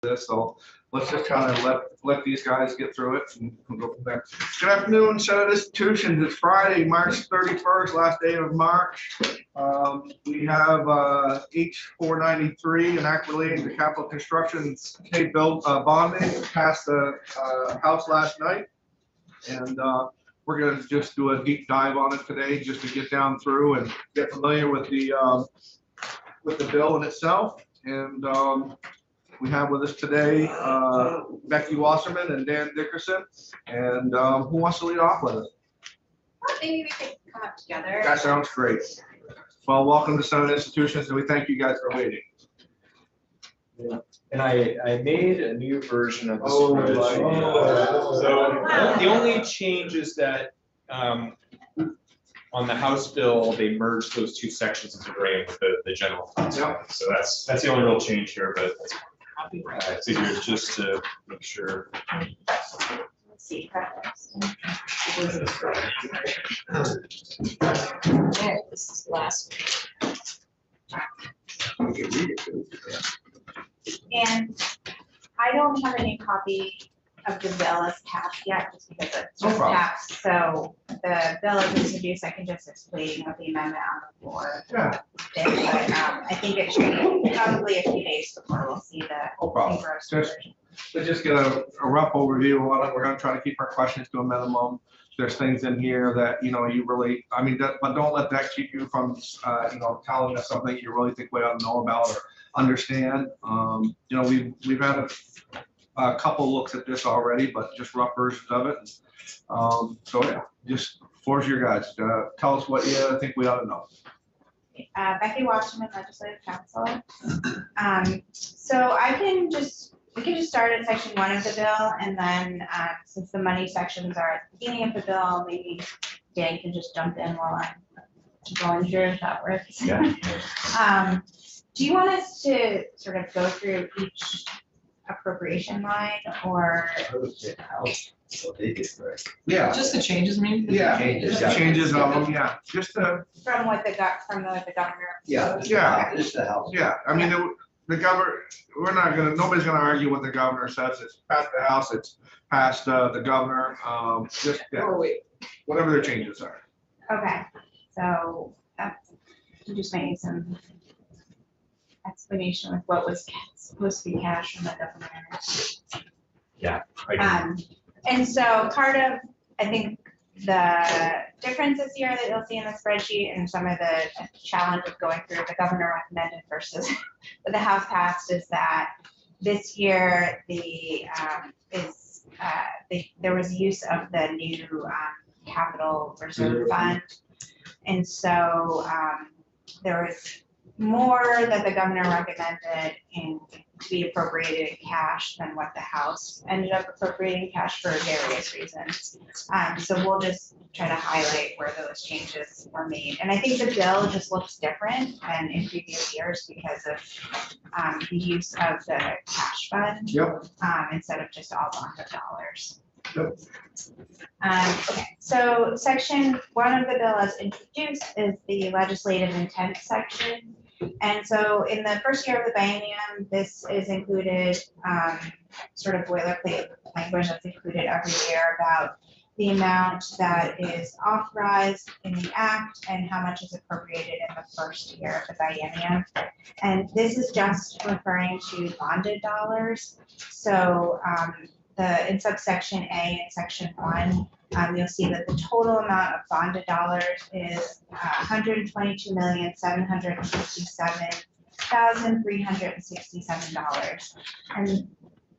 this, so let's just kind of let these guys get through it and we'll go from there. Good afternoon, Senate Institutions. It's Friday, March 31st, last day of March. We have H493, an act relating to capital construction state built bonding, passed the House last night. And we're going to just do a deep dive on it today, just to get down through and get familiar with the bill in itself. And we have with us today Becky Wasserman and Dan Dickerson. And who wants to lead off with it? Maybe we could come up together. That sounds great. Well, welcome to Senate Institutions, and we thank you guys for waiting. Yeah. And I made a new version of the spreadsheet. So the only change is that on the House bill, they merged those two sections into gray with the general fund. Yep. So that's the only real change here, but it's easier just to make sure. Let's see. This is last. And I don't have a new copy of the bill as passed yet, just because it's just passed. So the bill is introduced, I can just explain what the amendment on the floor is. Yeah. But I think it should be probably a few days before we'll see the engrossed version. So just get a rough overview of it. We're going to try to keep our questions to a minimum. There's things in here that, you know, you really, I mean, but don't let that keep you from, you know, telling us something you really think we ought to know about or understand. You know, we've had a couple looks at this already, but just rough versions of it. So yeah, just floor's your guys. Tell us what you think we ought to know. Becky Wasserman, Legislative Counsel. So we can just start at section 1 of the bill, and then since the money sections are at the beginning of the bill, maybe Dan can just jump in while I'm going through if that works. Yeah. Do you want us to sort of go through each appropriation line, or? I would say House, what they did, right? Yeah. Just the changes, maybe? Yeah. Changes. Changes of them, yeah. Just From what the governor? Yeah. Yeah. Just the House. yeah. I mean, the governor. Nobody's gonna argue what the governor says. It's past the House. It's past the governor. Just whatever their changes are. Okay, so you just made some explanation with what was supposed to be cash from the governor. Yeah. And so part of, I think, the difference this year that you'll see in the spreadsheet and some of the challenge of going through the governor recommended versus what the House passed is that this year there was use of the new capital reserve fund. And so there was more that the governor recommended to be appropriated in cash than what the House ended up appropriating cash for various reasons. So we'll just try to highlight where those changes were made. And I think the bill just looks different than in previous years because of the use of the cash fund. Yep. Instead of just all bonded dollars. Yep. Okay, so section 1 of the bill as introduced is the legislative intent section. And so in the first year of the biennium, this is included sort of boilerplate language that's included every year about the amount that is authorized in the act and how much is appropriated in the first year of the biennium. And this is just referring to bonded dollars. So in subsection A in section 1, you'll see that the total amount of bonded dollars is $122,757,367. And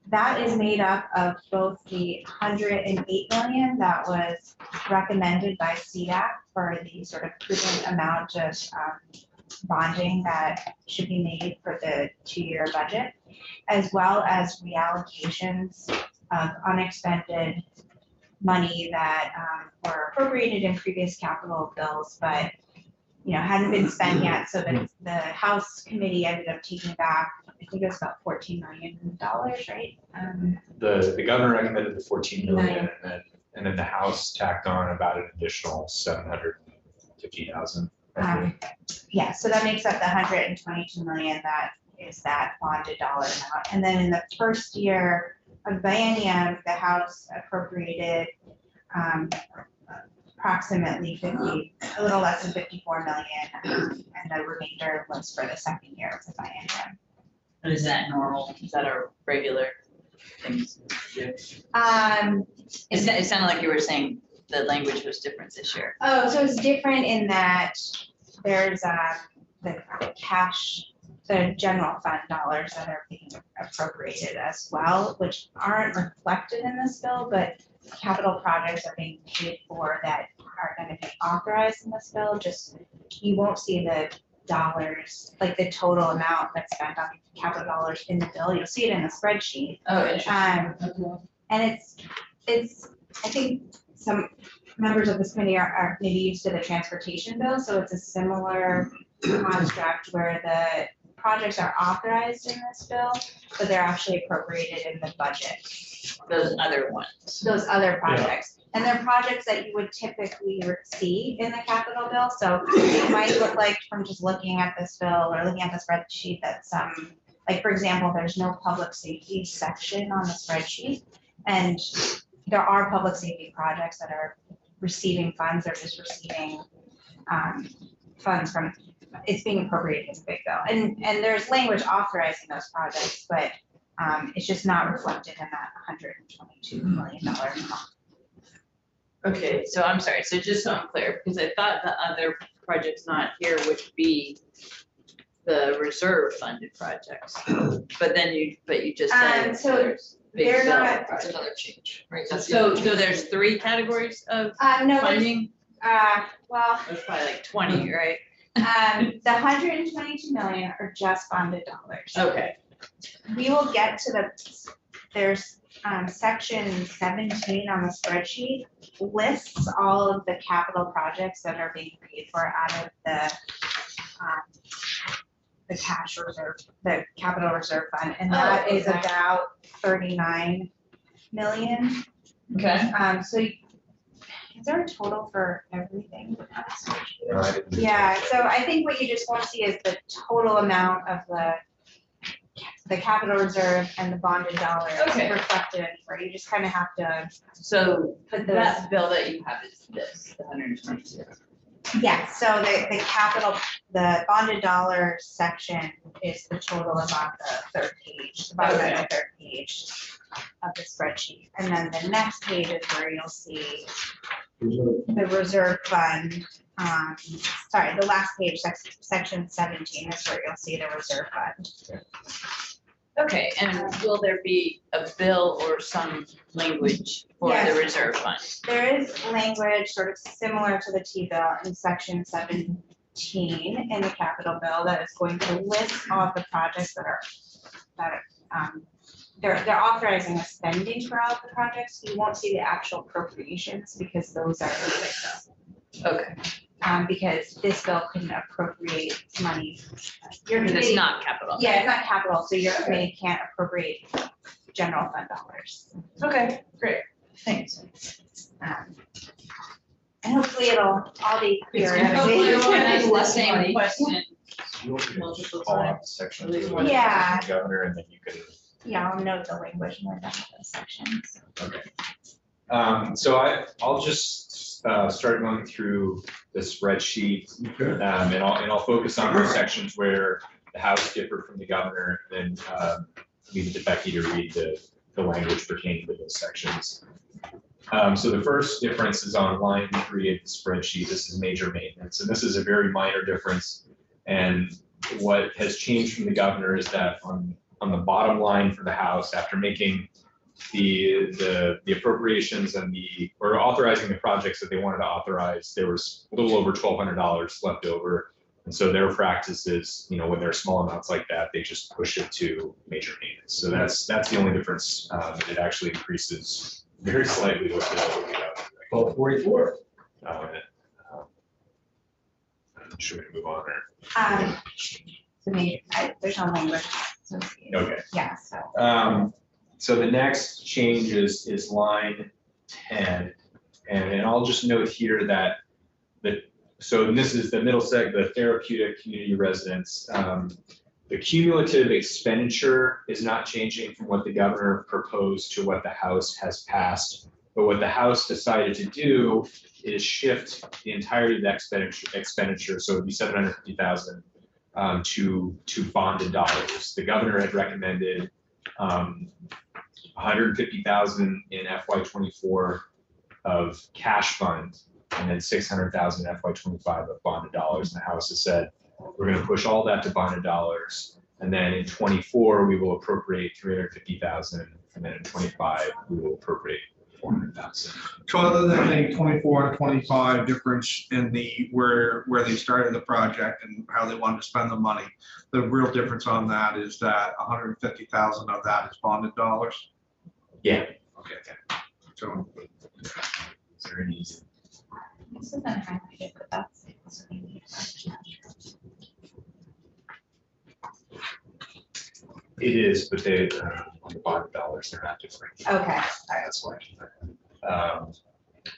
that is made up of both the $108 million that was recommended by CDAC for the sort of prudent amount of bonding that should be made for the 2-year budget, as well as reallocations of unexpended money that were appropriated in previous capital bills, but hadn't been spent yet. So the House committee ended up taking back, I think it was about $14 million, right? The governor recommended the 14 million, and then the House tacked on about an additional 750,000. Yeah, so that makes up the 122 million that is that bonded dollar amount. And then in the first year of biennium, the House appropriated approximately a little less than 54 million, and the remainder was for the second year of the biennium. And is that normal? Is that a regular thing to do? It sounded like you were saying the language was different this year. Oh, so it's different in that there's the cash, the general fund dollars that are being appropriated as well, which aren't reflected in this bill, but capital projects are being paid for that are going to be authorized in this bill. Just, you won't see the dollars, like the total amount that's spent on capital dollars in the bill. You'll see it in the spreadsheet. Oh, interesting. And it's, I think some members of this committee are maybe used to the transportation bill, so it's a similar construct where the projects are authorized in this bill, but they're actually appropriated in the budget. Those other ones. Those other projects. And they're projects that you would typically see in the capital bill, so it might look like from just looking at this bill or looking at the spreadsheet that some, like for example, there's no public safety section on the spreadsheet. And there are public safety projects that are receiving funds, they're just receiving funds from, it's being appropriated in the big bill. And there's language authorizing those projects, but it's just not reflected in that $122 million amount. Okay, so I'm sorry, so just so I'm clear, because I thought the other projects not here would be the reserve funded projects. But then you just said So there's big they're bill not- projects. That's another change, right? That's the So other change. there's 3 categories of No, there's, funding? well, There's probably like 20, right? the 122 million are just bonded dollars. Okay, We will get to there's section 17 on the spreadsheet lists all of the capital projects that are being paid for out of the cash reserve, the capital reserve fund, and that is okay. about 39 million. okay. So is there a total for everything? I didn't do Yeah, so I think what you just want to see is the total amount of the capital reserve and the bonded dollars Okay. reflected anywhere. You just kind of have to So put those. that bill that you have is this, the 122. Yes, so the bonded dollar section is the total about the third page, the bottom of the third page of the spreadsheet. And then the next page is where you'll see the reserve fund. Sorry, the last page, section 17 is where you'll see the reserve fund. Okay, and will there be a bill or some language for the Yes. reserve fund? There is language sort of similar to the T-bill in section 17 in the capital bill that is going to list all of the projects they're authorizing a spending for all of the projects. You won't see the actual appropriations because those are in the big bill. Okay, Because this bill couldn't appropriate money. Your because it's committee- not capital. Yeah, it's not capital, so your committee can't appropriate general fund dollars. Okay, great, thanks. And hopefully it'll all be clear. Hopefully we'll as ask we- the same question. You'll Multiple call out times. the section. At least for one. the Yeah. Governor, and then you can. Yeah, I'll note the language when we're done with those sections. Okay. So I'll just start going through the spreadsheet, and I'll focus on those sections where the House differed from the governor, and leave it to Becky to read the language pertaining to those sections. So the first difference is on line 3 of the spreadsheet. This is major maintenance, and this is a very minor difference. And what has changed from the governor is that on the bottom line for the House, after making the appropriations or authorizing the projects that they wanted to authorize, there was a little over $1,200 left over. And so their practice is, when there are small amounts like that, they just push it to major maintenance. So that's the only difference. It actually increases very slightly with the. 1244. Should we move on or? So maybe, there's no language associated. Okay. Yeah, so. So the next change is line 10. And I'll just note here that so this is the middle seg, the therapeutic community residence. the cumulative expenditure is not changing from what the governor proposed to what the House has passed. But what the House decided to do is shift the entirety of the expenditure, so it would be 750,000 to bonded dollars. The governor had recommended 150,000 in FY24 of cash fund, and then 600,000 in FY25 of bonded dollars. And the House has said, we're going to push all that to bonded dollars. And then in 24, we will appropriate 350,000. And then in 25, we will appropriate 400,000. So other than the 24 and 25 difference in the where they started the project and how they wanted to spend the money, the real difference on that is that 150,000 of that is bonded dollars. Yeah. Okay. So Is there any? This isn't highlighted, but that's. It is, but they, on the bonded dollars, they're not different. Okay. That's why.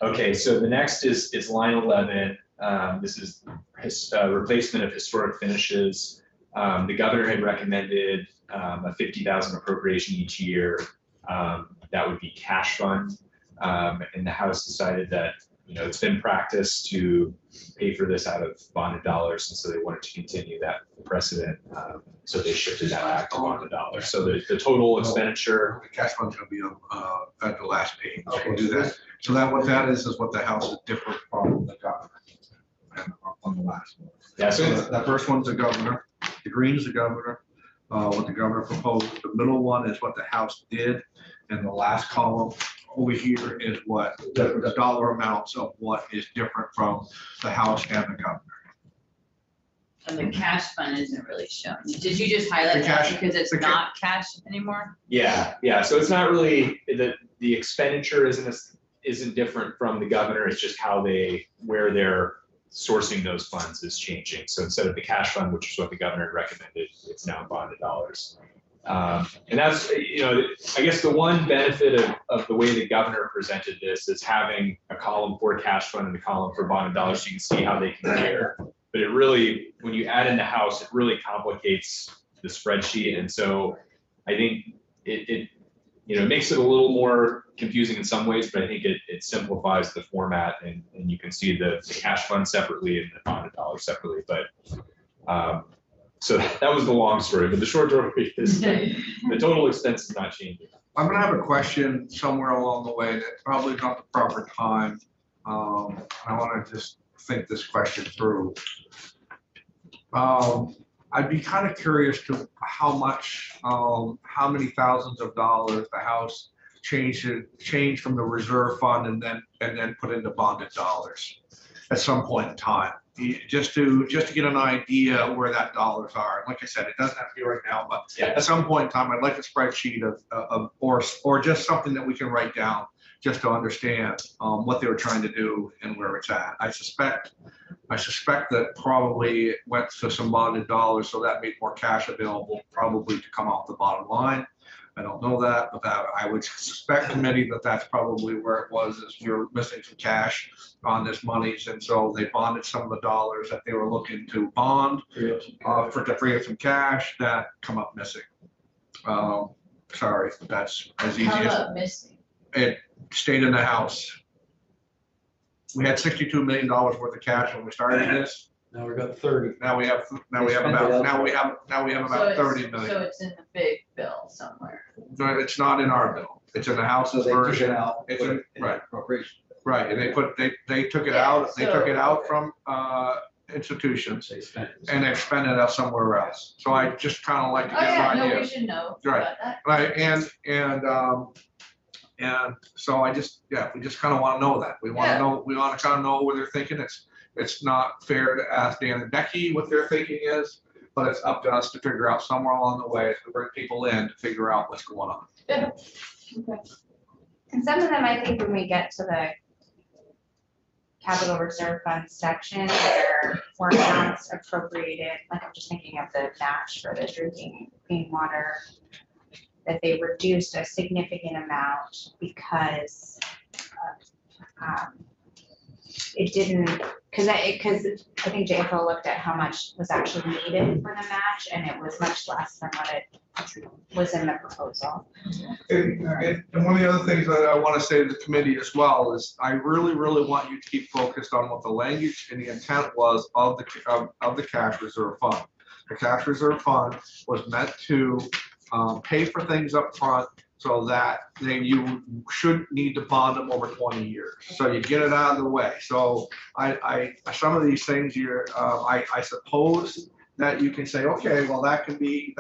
Okay, so the next is line 11. This is replacement of historic finishes. The governor had recommended a 50,000 appropriation each year. That would be cash fund. And the House decided that, it's been practice to pay for this out of bonded dollars. And so they wanted to continue that precedent. So they shifted that back to bonded dollars. So the total expenditure. the cash fund's going to be at the last page. We'll do that. So that what that is what the House is different from the governor. And on the last one. Yeah, So so the first one's the governor. The green's the governor. What the governor proposed. The middle one is what the House did, and the last column over here is what the dollar amounts of what is different from the House and the governor. And the cash fund isn't really shown. Did you just highlight The that cash- because it's the ca- not cash anymore? yeah. So it's not really the expenditure isn't different from the governor. It's just where they're sourcing those funds is changing. So instead of the cash fund, which is what the governor recommended, it's now bonded dollars. And that's, I guess the one benefit of the way the governor presented this is having a column for cash fund and a column for bonded dollars. So you can see how they compare. But it really, when you add in the House, it really complicates the spreadsheet. And so I think it makes it a little more confusing in some ways, but I think it simplifies the format, and you can see the cash fund separately and the bonded dollars separately. But so that was the long story, but the short story is the total expense is not changing. I'm gonna have a question somewhere along the way that probably is not the proper time. I wanna just think this question through. I'd be kind of curious to how many thousands of dollars the House changed from the reserve fund and then put into bonded dollars at some point in time. Just to get an idea where that dollars are. Like I said, it doesn't have to be right now, but Yeah. at some point in time, I'd like a spreadsheet of or just something that we can write down just to understand what they were trying to do and where it's at. I suspect that probably it went to some bonded dollars, so that made more cash available, probably to come off the bottom line. I don't know that, but I would suspect committee that that's probably where it was, is you're missing some cash on this monies, and so they bonded some of the dollars that they were looking to bond to free up some cash that come up missing. Sorry, that's as easy How as about missing? it stayed in the House. We had $62 million worth of cash when we started this. Now we got 30. Now we have Spent it about elsewhere. about 30 million. So it's in the big bill somewhere. No, it's not in our bill. It's in the House's So they took version. it out. It's put in- it in right. Appropriation. Right, and they took it Yeah, out, they took it out so- from institutions They spent it. and they spent it out somewhere else. So I just kind of like to Oh, get yeah, an no, we idea. should know Right. about that. Right, and so we just kind of want to know that. We want to Yeah. know, we want to kind of know where they're thinking. It's not fair to ask Dan and Becky what their thinking is, but it's up to us to figure out somewhere along the way to bring people in to figure out what's going on. Yeah. And some of them, I think when we get to the capital reserve fund section, there were amounts appropriated, like I'm just thinking of the match for the drinking clean water, that they reduced a significant amount because it didn't, because I think JFO looked at how much was actually needed for the match, and it was much less than what it was in the proposal. And one of the other things that I want to say to the committee as well is I really, really want you to keep focused on what the language and the intent was of the cash reserve fund. The cash reserve fund was meant to pay for things up front so that then you shouldn't need to bond them over 20 years. So you get it out of the way. So some of these things I suppose that you can say, okay, well, that can be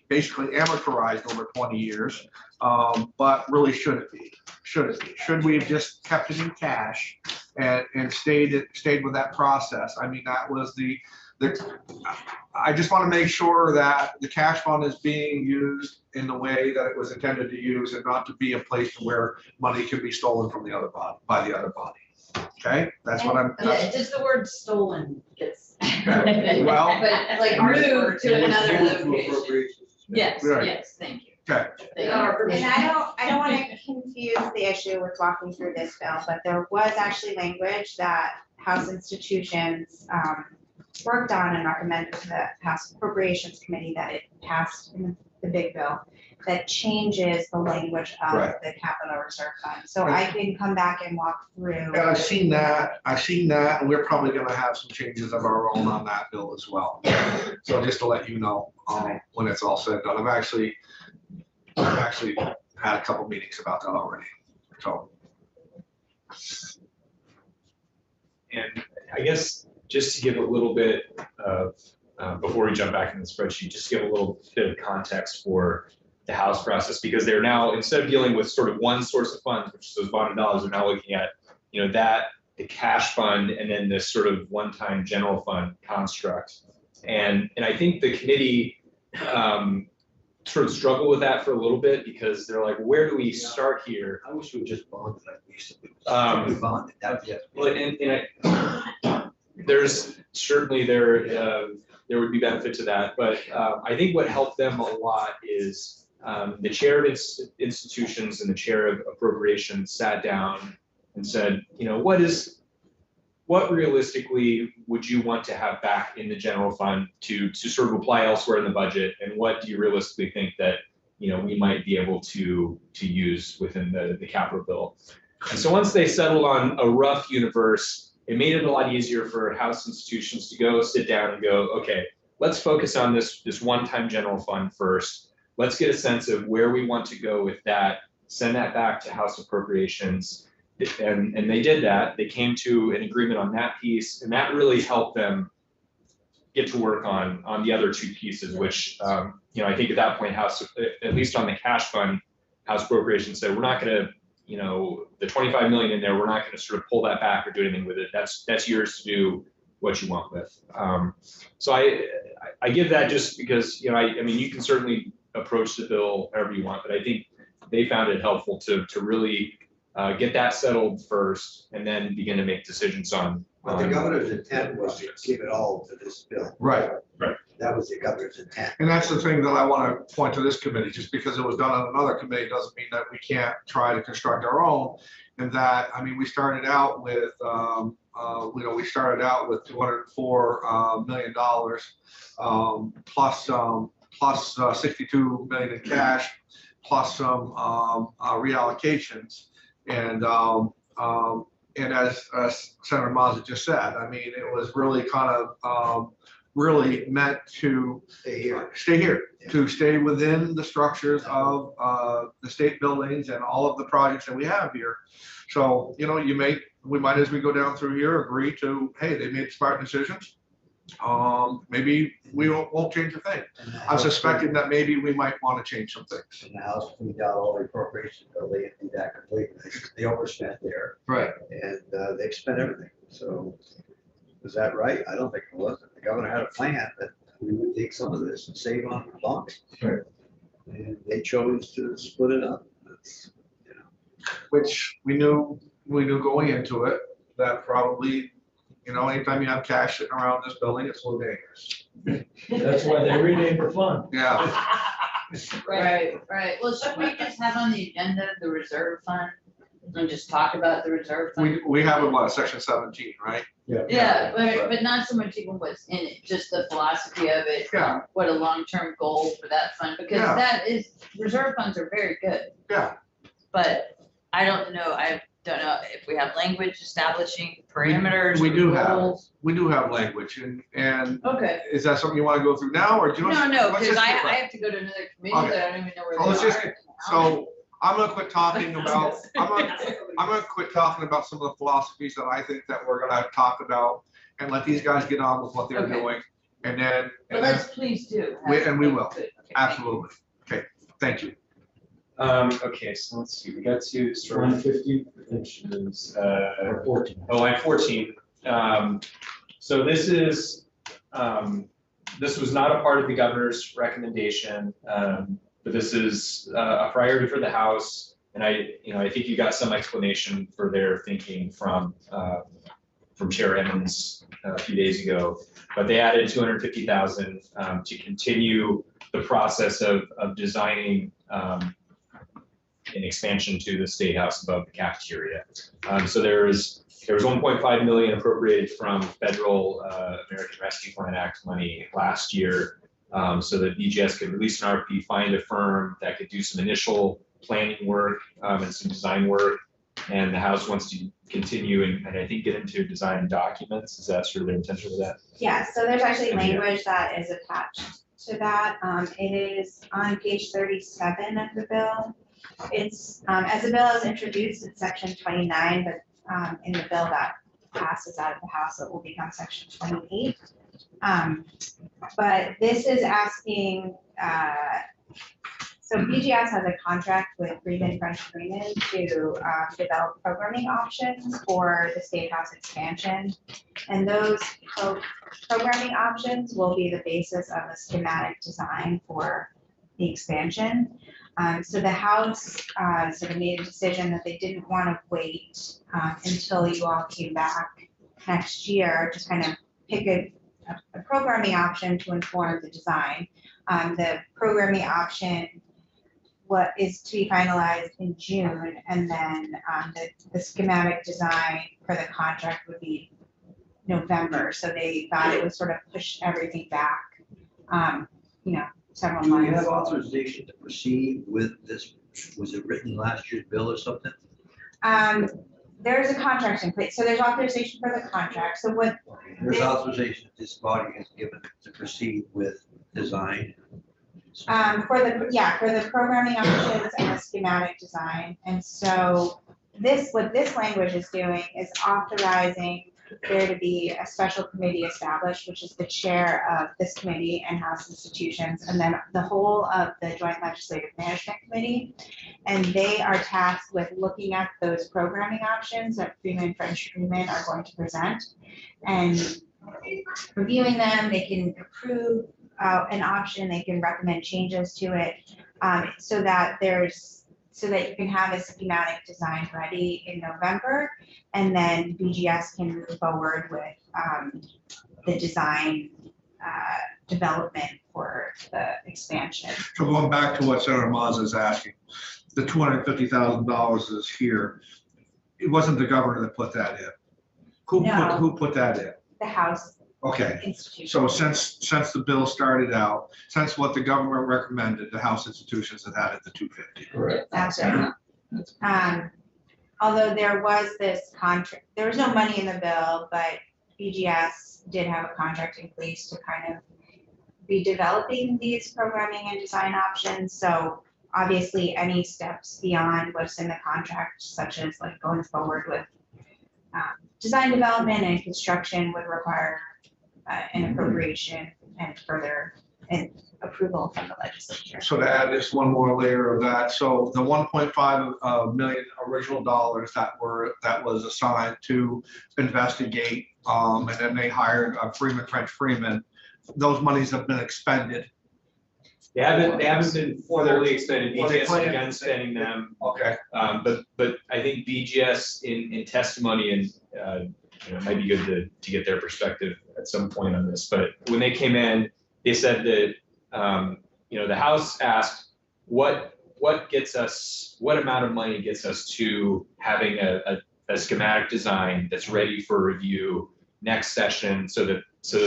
basically amortized over 20 years, but really should it be? Should we have just kept it in cash and stayed with that process? I mean, that was I just want to make sure that the cash fund is being used in the way that it was intended to use, and not to be a place where money can be stolen from the other body by the other body. Okay, that's what I'm. Yeah, just the word stolen gets. Well, But like moved to another location. Yes, Right. yes, thank you. Okay. And I don't want to confuse the issue with walking through this bill, but there was actually language that House institutions worked on and recommended to the House Appropriations Committee that it passed in the big bill that changes the language of Right. the capital reserve fund. So I can come back and walk through. And I've seen that, and we're probably gonna have some changes of our own on that bill as well. So just to let you know, when it's all said and done, I've actually had a couple meetings about that already, so. And I guess just to give a little bit of, before we jump back in the spreadsheet, just to give a little bit of context for the House process, because they're now, instead of dealing with sort of one source of funds, which is those bonded dollars, they're now looking at, the cash fund and then this sort of one-time general fund construct. And I think the committee sort of struggled with that for a little bit, because they're like, where do we start here? I wish we just bonded that recently. Um, That would Well, there's certainly there would be benefit to that, but I think what helped them a lot is the chair of institutions and the chair of appropriations sat down and said, what realistically would you want to have back in the general fund to sort of apply elsewhere in the budget, and what do you realistically think that we might be able to use within the capital bill? And so once they settled on a rough universe, it made it a lot easier for House institutions to go sit down and go, okay, let's focus on this one-time general fund first. Let's get a sense of where we want to go with that, send that back to House Appropriations. And they did that. They came to an agreement on that piece, and that really helped them get to work on the other two pieces, which, I think at that point, House, at least on the cash fund, House Appropriations said, we're not going to, the 25 million in there, we're not going to sort of pull that back or do anything with it. That's yours to do what you want with. So I give that just because, I mean, you can certainly approach the bill however you want, but I think they found it helpful to really get that settled first and then begin to make decisions on. But the governor's intent was to give it all to this bill. Right. That was the governor's intent. And that's the thing that I want to point to this committee, just because it was done on another committee doesn't mean that we can't try to construct our own. And that, I mean, we started out with, $204 million, plus 62 million in cash, plus some reallocations. And as Senator Mazza just said, I mean, it was really kind of really meant to stay here, to stay within the structures of the state buildings and all of the projects that we have here. So, we might, as we go down through here, agree to, hey, they made smart decisions. Maybe we won't change a thing. I'm suspecting that maybe we might want to change some things. And the House cleaned out all the appropriations, so they did that completely. They overspent there, Right. and they've spent everything. So was that right? I don't think it was. The governor had a plan that we would take some of this and save on bonds. Right. And they chose to split it up. That's, Which we knew going into it, that probably, anytime you have cash sitting around this building, it's a little dangerous. That's why they renamed the fund. Yeah. Right. Well, should we just have on the agenda the reserve fund and just talk about the reserve fund? We have a lot, section 17, right? Yeah, but not so much even what's in it, just the philosophy of it. Yeah. What a long-term goal for that fund, because Yeah. that is, reserve funds are very good. Yeah. But I don't know if we have language establishing parameters. We do have. goals. We do have language and Okay. is that something you want to go through now or do you? No, want- no, let's because just I get back. have to go to another committee Okay. that I don't even know where So let's they just- are. So I'm gonna quit talking about, I'm gonna quit talking about some of the philosophies that I think that we're gonna talk about and let these guys get on with what they're Okay. doing. And then, But let's please do. And we will. Good, okay, thank you. absolutely. Okay, thank you. Okay, so let's see, we got to sort of 150 mentions, or 14. line 14. So this is, this was not a part of the governor's recommendation, but this is a priority for the House. And I think you got some explanation for their thinking from Chair Emmons a few days ago. But they added 250,000 to continue the process of designing an expansion to the State House above the cafeteria. So there was 1.5 million appropriated from federal American Rescue Plan Act money last year, so that BGS could release an RFP, find a firm that could do some initial planning work and some design work. And the House wants to continue and I think get into design documents. Is that sort of their intention with that? Yeah, so there's actually Yeah. language that is attached to that. It is on page 37 of the bill. It's, as the bill is introduced, it's section 29, but in the bill that passes out of the House, it will become section 28. But this is asking, so BGS has a contract with Freeman French Freeman to develop programming options for the State House expansion. And those programming options will be the basis of a schematic design for the expansion. So the House sort of made a decision that they didn't want to wait until you all came back next year to kind of pick a programming option to inform the design. The programming option what is to be finalized in June, and then the schematic design for the contract would be November. So they thought it would sort of push everything back, several Do we months. have authorization to proceed with this? Was it written last year's bill or something? There's a contract in place, so there's authorization for the contract. So what, There's authorization that this body has given to proceed with design. for the programming options and the schematic design. And so what this language is doing is authorizing there to be a special committee established, which is the chair of this committee and House institutions, and then the whole of the Joint Legislative Management Committee. And they are tasked with looking at those programming options that Freeman French Freeman are going to present and reviewing them. They can approve an option, they can recommend changes to it, so that you can have a schematic design ready in November, and then BGS can move forward with the design development for the expansion. So going back to what Senator Mazza is asking, the $250,000 is here. It wasn't the governor that put that in. No. Who put that in? The House Okay, institution. so since the bill started out, since what the government recommended, the House institutions have added the 250. Correct. That's right. Although there was this contract, there was no money in the bill, but BGS did have a contract in place to kind of be developing these programming and design options. So obviously any steps beyond what's in the contract, such as like going forward with design development and construction, would require an appropriation and further approval from the legislature. So to add just one more layer of that, so the 1.5 million original dollars that was assigned to investigate, and then they hired Freeman French Freeman, those monies have been expended. They haven't been formally expended. Well, they BGS plan- has begun spending them. Okay. But I think BGS in testimony, and it might be good to get their perspective at some point on this, but when they came in, they said that the House asked, what what amount of money gets us to having a schematic design that's ready for review next session, so that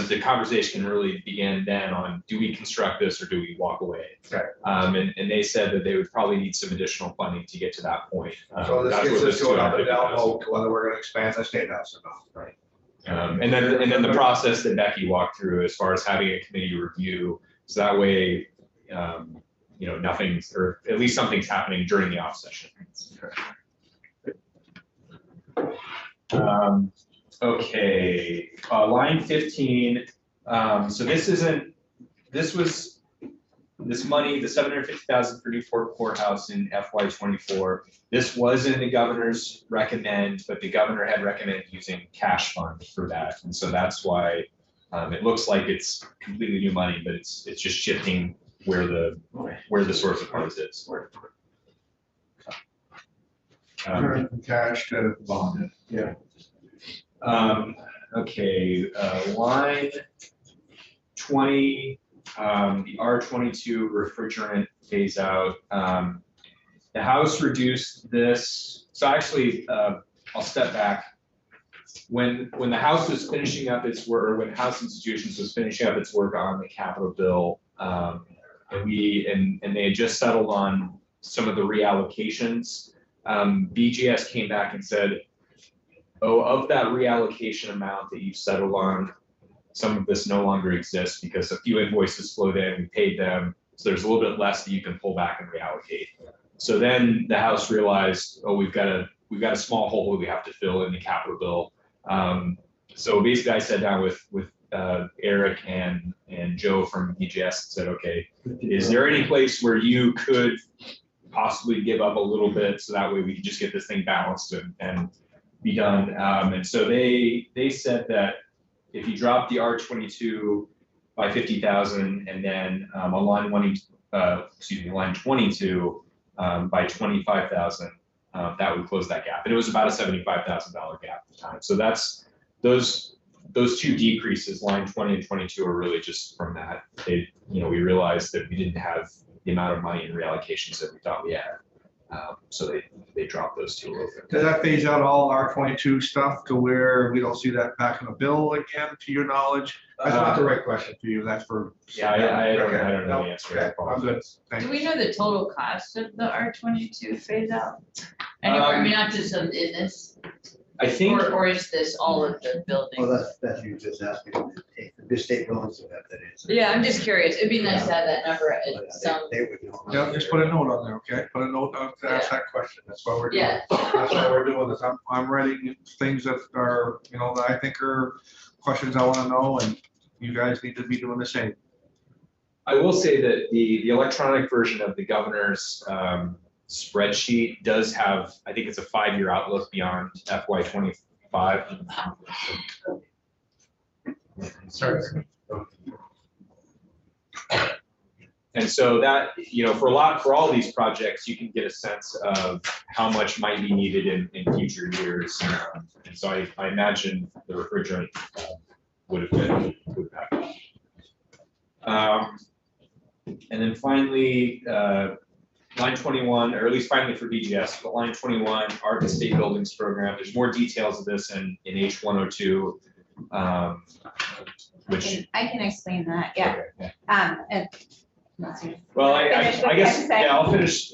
the conversation can really begin then on, do we construct this or do we walk away? Okay. And they said that they would probably need some additional funding to get to that point. So this That's gets what us to an up and down 250,000. vote, whether we're gonna expand the state house or not, right? And then the process that Becky walked through as far as having a committee review, so that way, you know, nothing's, or at least something's happening during the off session. Okay, line 15, so this money, the 750,000 for Newport Courthouse in FY '24, this was in the governor's recommend, but the governor had recommended using cash fund for that. And so that's why it looks like it's completely new money, but it's just shifting where the source of funds is. Turn from cash to bonded. Yeah. Okay, line 20, the R22 refrigerant phase out. The House reduced this, so actually, I'll step back. When the House was finishing up its work, or when House Institutions was finishing up its work on the capital bill, and they had just settled on some of the reallocations, BGS came back and said, oh, of that reallocation amount that you've settled on, some of this no longer exists because a few invoices flowed in, we paid them, so there's a little bit less that you can pull back and reallocate. So then the House realized, oh, we've got a small hole that we have to fill in the capital bill. So basically I sat down with Eric and Joe from BGS and said, okay, is there any place where you could possibly give up a little bit so that way we can just get this thing balanced and be done? And so they said that if you drop the R22 by 50,000 and then on line 22 by 25,000, that would close that gap. And it was about a $75,000 gap at the time. So that's those two decreases, line 20 and 22, are really just from that. We realized that we didn't have the amount of money in reallocations that we thought we had. So they dropped those two a little bit. Does that phase out all R22 stuff to where we don't see that back in the bill again, to your knowledge? That's not the right question for you, that's for. Yeah, I don't know the answer. Okay, I'm good, thank Do you. we know the total cost of the R22 phase out? Anywhere, I mean, not just in this, I think. or is this all of the buildings? Well, that's you just asking, the state buildings will have that answer. Yeah, I'm just curious. It'd be nice to have that number But, at some, They would know. Yeah, just put a note on there, okay? Put a note on to ask that question, that's what we're doing. yeah. That's why we're doing this. I'm writing things that are, that I think are questions I want to know, and you guys need to be doing the same. I will say that the electronic version of the governor's spreadsheet does have, I think it's a 5-year outlook beyond FY '25. Sorry. And so that, for all these projects, you can get a sense of how much might be needed in future years. And so I imagine the refrigerant would have happened. And then finally, line 21, or at least finally for BGS, but line 21, Art and State Buildings Program. There's more details of this in H102, which. I can explain that, yeah. Okay, And Well, I Finish what you guess, have to say. yeah, I'll finish.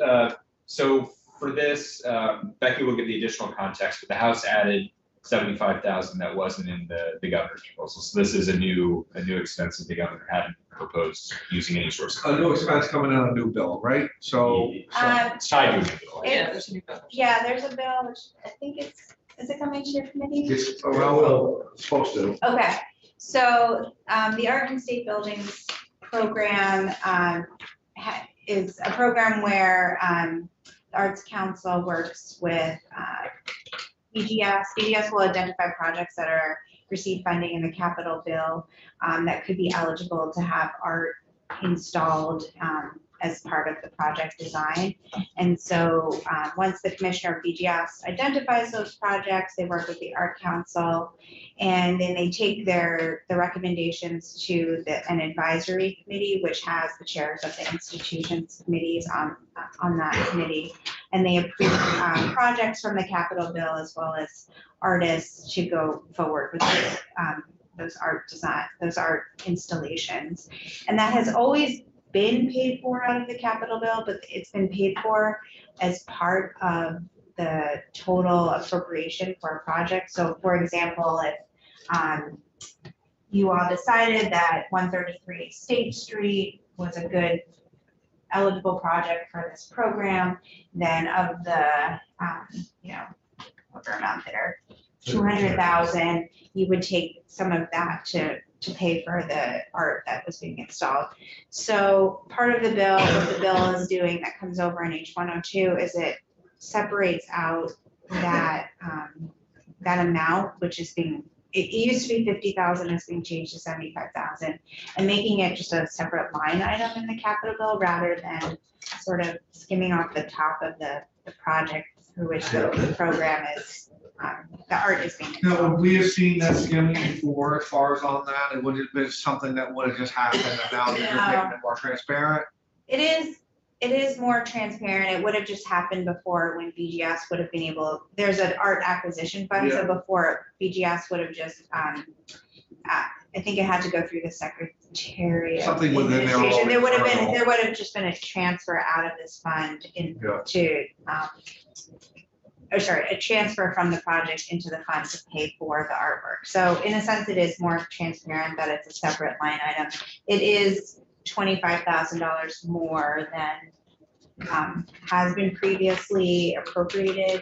So for this, Becky will give the additional context, but the House added 75,000 that wasn't in the governor's proposal. So this is a new expense that the governor hadn't proposed using any source. A new expense coming in, a new bill, right? So. It's tied to a new bill. Yeah, there's a new bill. Yeah, there's a bill, which I think is it coming to your committee? It's, well, it's supposed to. Okay, so the Art and State Buildings program is a program where the Arts Council works with BGS. BGS will identify projects that are receive funding in the capital bill that could be eligible to have art installed as part of the project design. And so once the commissioner of BGS identifies those projects, they work with the Art Council, and then they take the recommendations to an advisory committee, which has the chairs of the institutions committees on that committee. And they approve projects from the capital bill as well as artists to go forward with those art installations. And that has always been paid for out of the capital bill, but it's been paid for as part of the total appropriation for a project. So for example, if you all decided that 133 State Street was a good eligible project for this program, then of the, whatever amount there, 200,000, you would take some of that to pay for the art that was being installed. So part of the bill, what the bill is doing that comes over in H102 is it separates out that that amount, which is being, it used to be 50,000, it's being changed to 75,000, and making it just a separate line item in the capital bill rather than sort of skimming off the top of the project through which the program is, the art is being No, installed. we have seen that skimming before as far as on that. It would have been something that would have just happened, and now they're just making it more transparent. It is more transparent. It would have just happened before when BGS would have been able, there's an art acquisition fund, so before BGS would have just, I think it had to go through the Secretary of Something within their Administration. own There would have internal- just been a transfer out of this fund Yeah. a transfer from the project into the fund to pay for the artwork. So in a sense, it is more transparent that it's a separate line item. It is $25,000 more than has been previously appropriated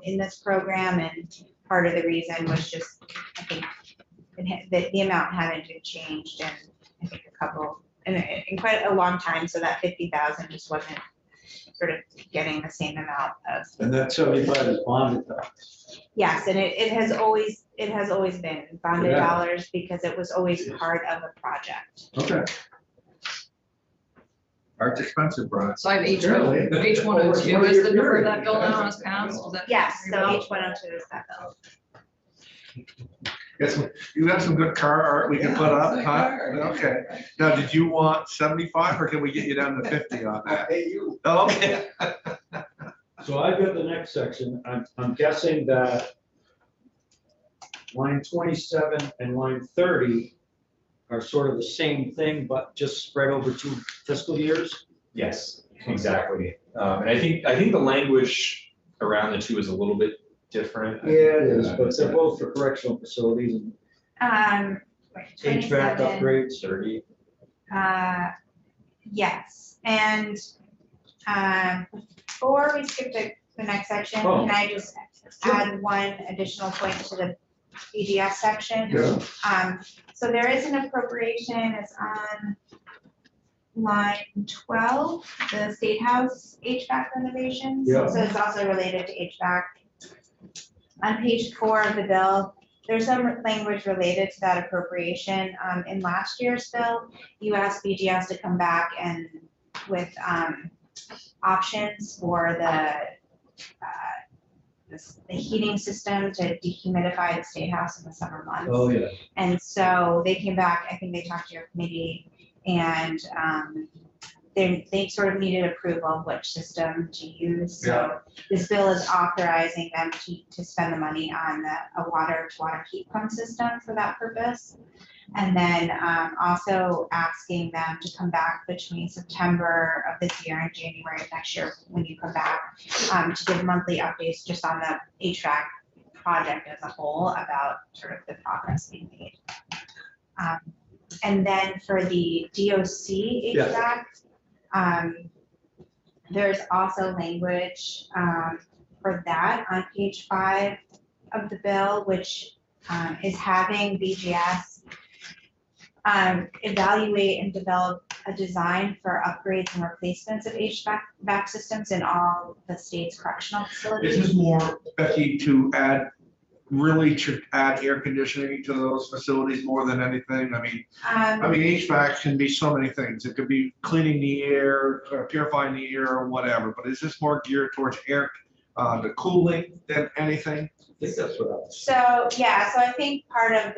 in this program, and part of the reason was just, I think, the amount hadn't been changed in, I think, in quite a long time, so that 50,000 just wasn't sort of getting the same amount of. And that 75 is bonded though. Yes, and it has always been bonded Yeah. dollars because it was always part of a project. Okay. Art's expensive, Brian. So I have Apparently. H102 is the number that bill now has passed, is that? Yes, so H102 is that bill. Yes, you got some good car art we can put up, huh? Okay. Now, did you want 75 or can we get you down to 50 on that? Hey, you. Oh, okay. So I've got the next section. I'm guessing that line 27 and line 30 are sort of the same thing, but just spread over 2 fiscal years. Yes, exactly. And I think the language around the two is a little bit different. Yeah, it is, but they're both for correctional facilities and Right, HVAC 27. upgrades. 30. Yes, and before we skip to the next section, Oh. can I just add one additional point to the BGS section? Yeah. So there is an appropriation, it's on line 12, the State House HVAC renovations. Yeah. So it's also related to HVAC. On page 4 of the bill, there's some language related to that appropriation. In last year's bill, you asked BGS to come back and with options for the heating system to dehumidify the State House in the summer months. Oh, yeah. And so they came back, I think they talked to your committee, and they sort of needed approval of which system to use. So this bill is authorizing them to spend the money on a water-to-water heat pump system for that purpose. And then also asking them to come back between September of this year and January of next year when you come back to give monthly updates just on the HVAC project as a whole about sort of the progress being made. And then for the DOC HVAC, there's also language for that on page 5 of the bill, which is having BGS evaluate and develop a design for upgrades and replacements of HVAC systems in all the state's correctional This facilities. is more, Becky, to add really should add air conditioning to those facilities more than anything? I Um, mean, HVAC can be so many things. It could be cleaning the air, or purifying the air or whatever, but is this more geared towards air, the cooling than anything? I think that's what I was. So, yeah, so I think part of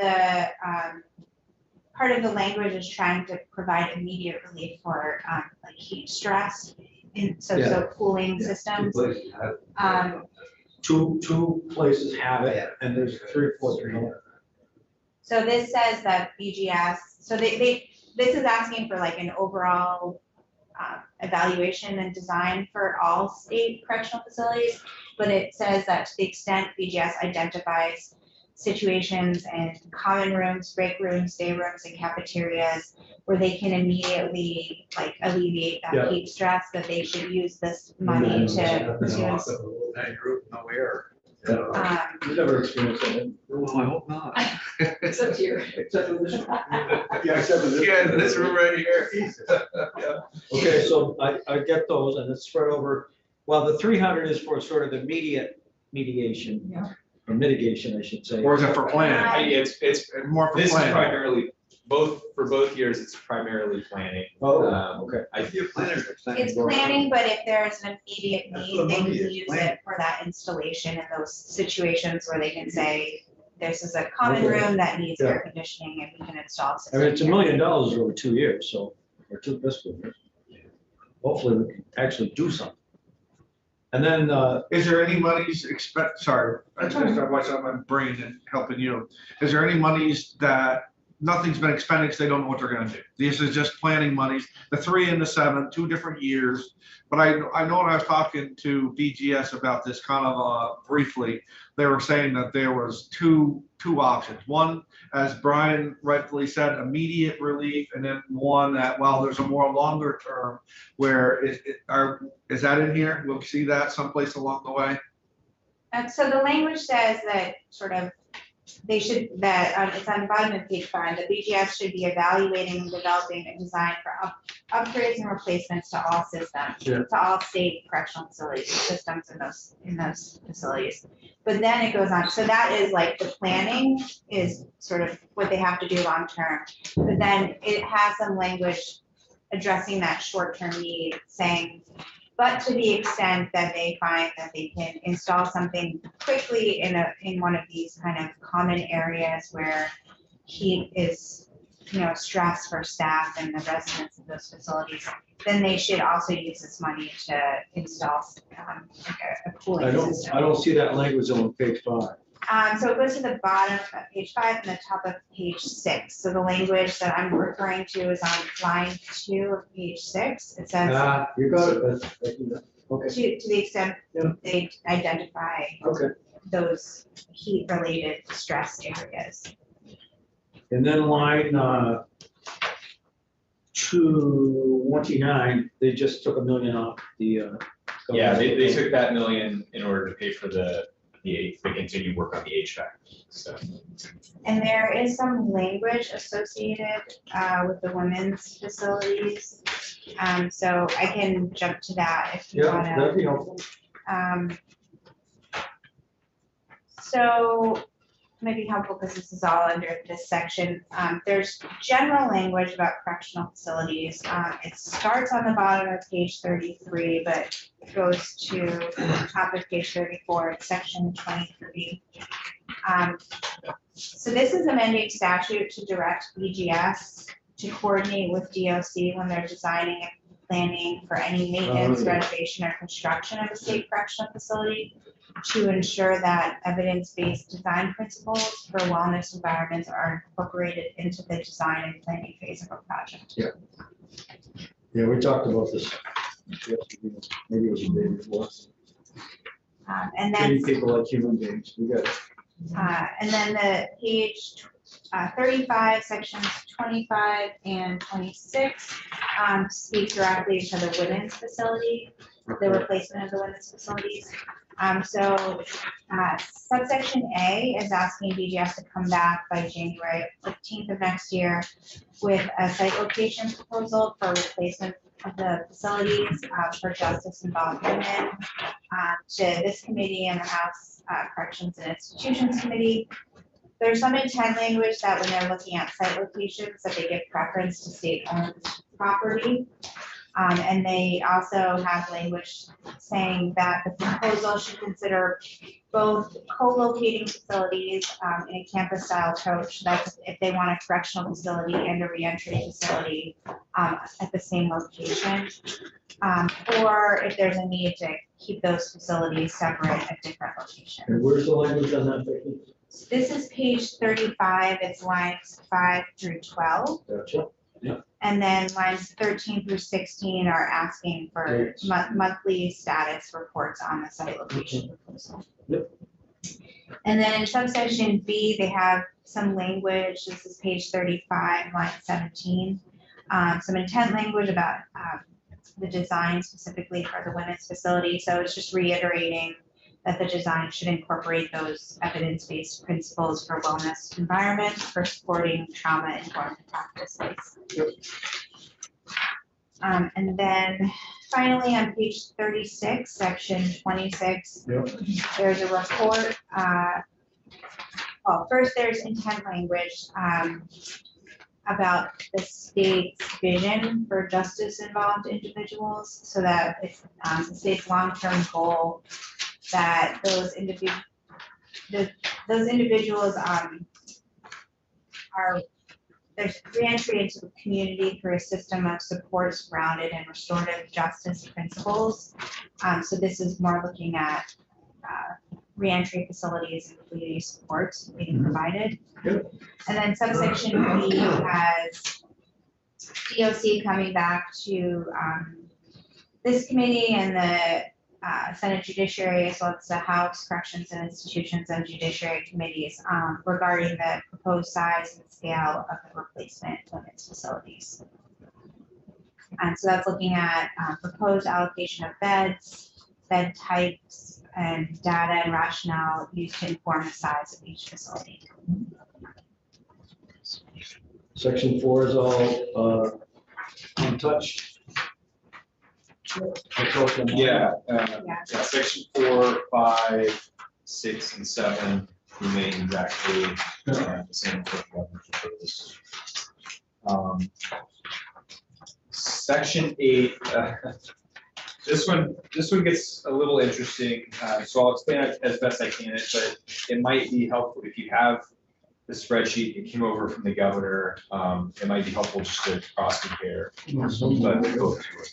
the language is trying to provide immediate relief for, like heat stress in, so cooling systems. Two places have it, and there's 3 or 4 that don't. So this says that BGS, so this is asking for like an overall evaluation and design for all state correctional facilities, but it says that to the extent BGS identifies situations in common rooms, break rooms, day rooms, and cafeterias where they can immediately like alleviate that Yeah. heat stress, that they should use this money to No air. You never experienced that. Well, I hope not. Except here. Except for this. Yeah, except for this. Yeah, this room right here. Okay, so I get those, and it's spread over, well, the 300 is for sort of immediate mediation. Yeah. Or mitigation, I should say. Or is it for planning? It's, More for this is planning. primarily, for both years, it's primarily planning. Oh, Okay. I feel planners. It's planning, but if there's an immediate That's need, what they money can is, use planning. it for that installation in those situations where they can say, this is a common Okay. room that needs Yeah. air conditioning and we can install. I mean, it's $1 system here." million over 2 years, so, or 2 fiscal years. Hopefully, we can actually do something. And then, Is there any monies sorry, I try to start myself my brain and helping you. Is there any monies that nothing's been expended because they don't know what they're gonna do? This is just planning monies, the 3 and the 7, 2 different years. But I know when I was talking to BGS about this kind of briefly, they were saying that there was two options. One, as Brian rightfully said, immediate relief, and then one that, well, there's a more longer term where is that in here? We'll see that someplace along the way. And so the language says that sort of, they should, that, it's on the bottom of page 5, the BGS should be evaluating and developing a design for upgrades and replacements to all systems, Yeah. to all state correctional facilities, systems in those facilities. But then it goes on, so that is like the planning is sort of what they have to do long term. But then it has some language addressing that short-term need, saying, but to the extent that they find that they can install something quickly in one of these kind of common areas where heat is, stress for staff and the residents of those facilities, then they should also use this money to install like a I cooling don't system. see that language on page 5. So it goes to the bottom of page 5 and the top of page 6. So the language that I'm referring to is on line 2 of page 6. It says, You got it, okay, to the extent Yeah. they identify okay. those heat-related stress areas. And then line 229, they just took $1 million off the. Yeah, they took that million in order to pay for the continued work on the HVAC, so. And there is some language associated with the women's facilities. So I can jump to that if you Yeah, wanna. that'd be helpful. So might be helpful because this is all under this section. There's general language about correctional facilities. It starts on the bottom of page 33, but it goes to the top of page 34, it's section 23. So this is amending statute to direct BGS to coordinate with DOC when they're designing and planning for any maintenance, renovation, or construction of a state correctional facility, to ensure that evidence-based design principles for wellness environments are incorporated into the design and planning phase of a project. Yeah, we talked about this. Maybe it was a day before. And Treating then, people like human beings, we got it. and then the page 35, sections 25 and 26 speak directly to the women's facility, the replacement of the women's facilities. So subsection A is asking BGS to come back by January 15th of next year with a site location proposal for replacement of the facilities for justice involved women. to this committee and the House Corrections and Institutions Committee. There's some intent language that when they're looking at site locations, that they give preference to state-owned property. And they also have language saying that the proposal should consider both co-locating facilities in a campus-style approach. That's if they want a correctional facility and a reentry facility at the same location. Or if there's a need to keep those facilities separate at different locations. And where's the language on that, Vicki? This is page 35, it's lines 5 through 12. Gotcha. And then lines 13 through 16 are asking for Yes. monthly status reports on the site location proposal. Yep. And then in subsection B, they have some language, this is page 35, line 17. Some intent language about the design specifically for the women's facility. So it's just reiterating that the design should incorporate those evidence-based principles for wellness environments for supporting trauma-informed practices. Yep. And then finally on page 36, section 26, Yep. there's a report. Well, first there's intent language about the state's vision for justice-involved individuals, so that it's the state's long-term goal that those individuals are there's reentry into the community through a system of supports grounded in restorative justice principles. So this is more looking at reentry facilities and community supports being provided. Good. And then subsection B has DOC coming back to this committee and the Senate Judiciary, as well as the House Corrections and Institutions and Judiciary Committees regarding the proposed size and scale of the replacement women's facilities. And so that's looking at proposed allocation of beds, bed types, and data and rationale used to inform the size of each facility. Section 4 is all untouched. Yeah, section 4, 5, 6, and 7 remain exactly the same. for the governor's purpose. Section 8, this one gets a little interesting, so I'll explain it as best I can, but it might be helpful if you have the spreadsheet that came over from the governor. It might be helpful just to cross compare. But go through it.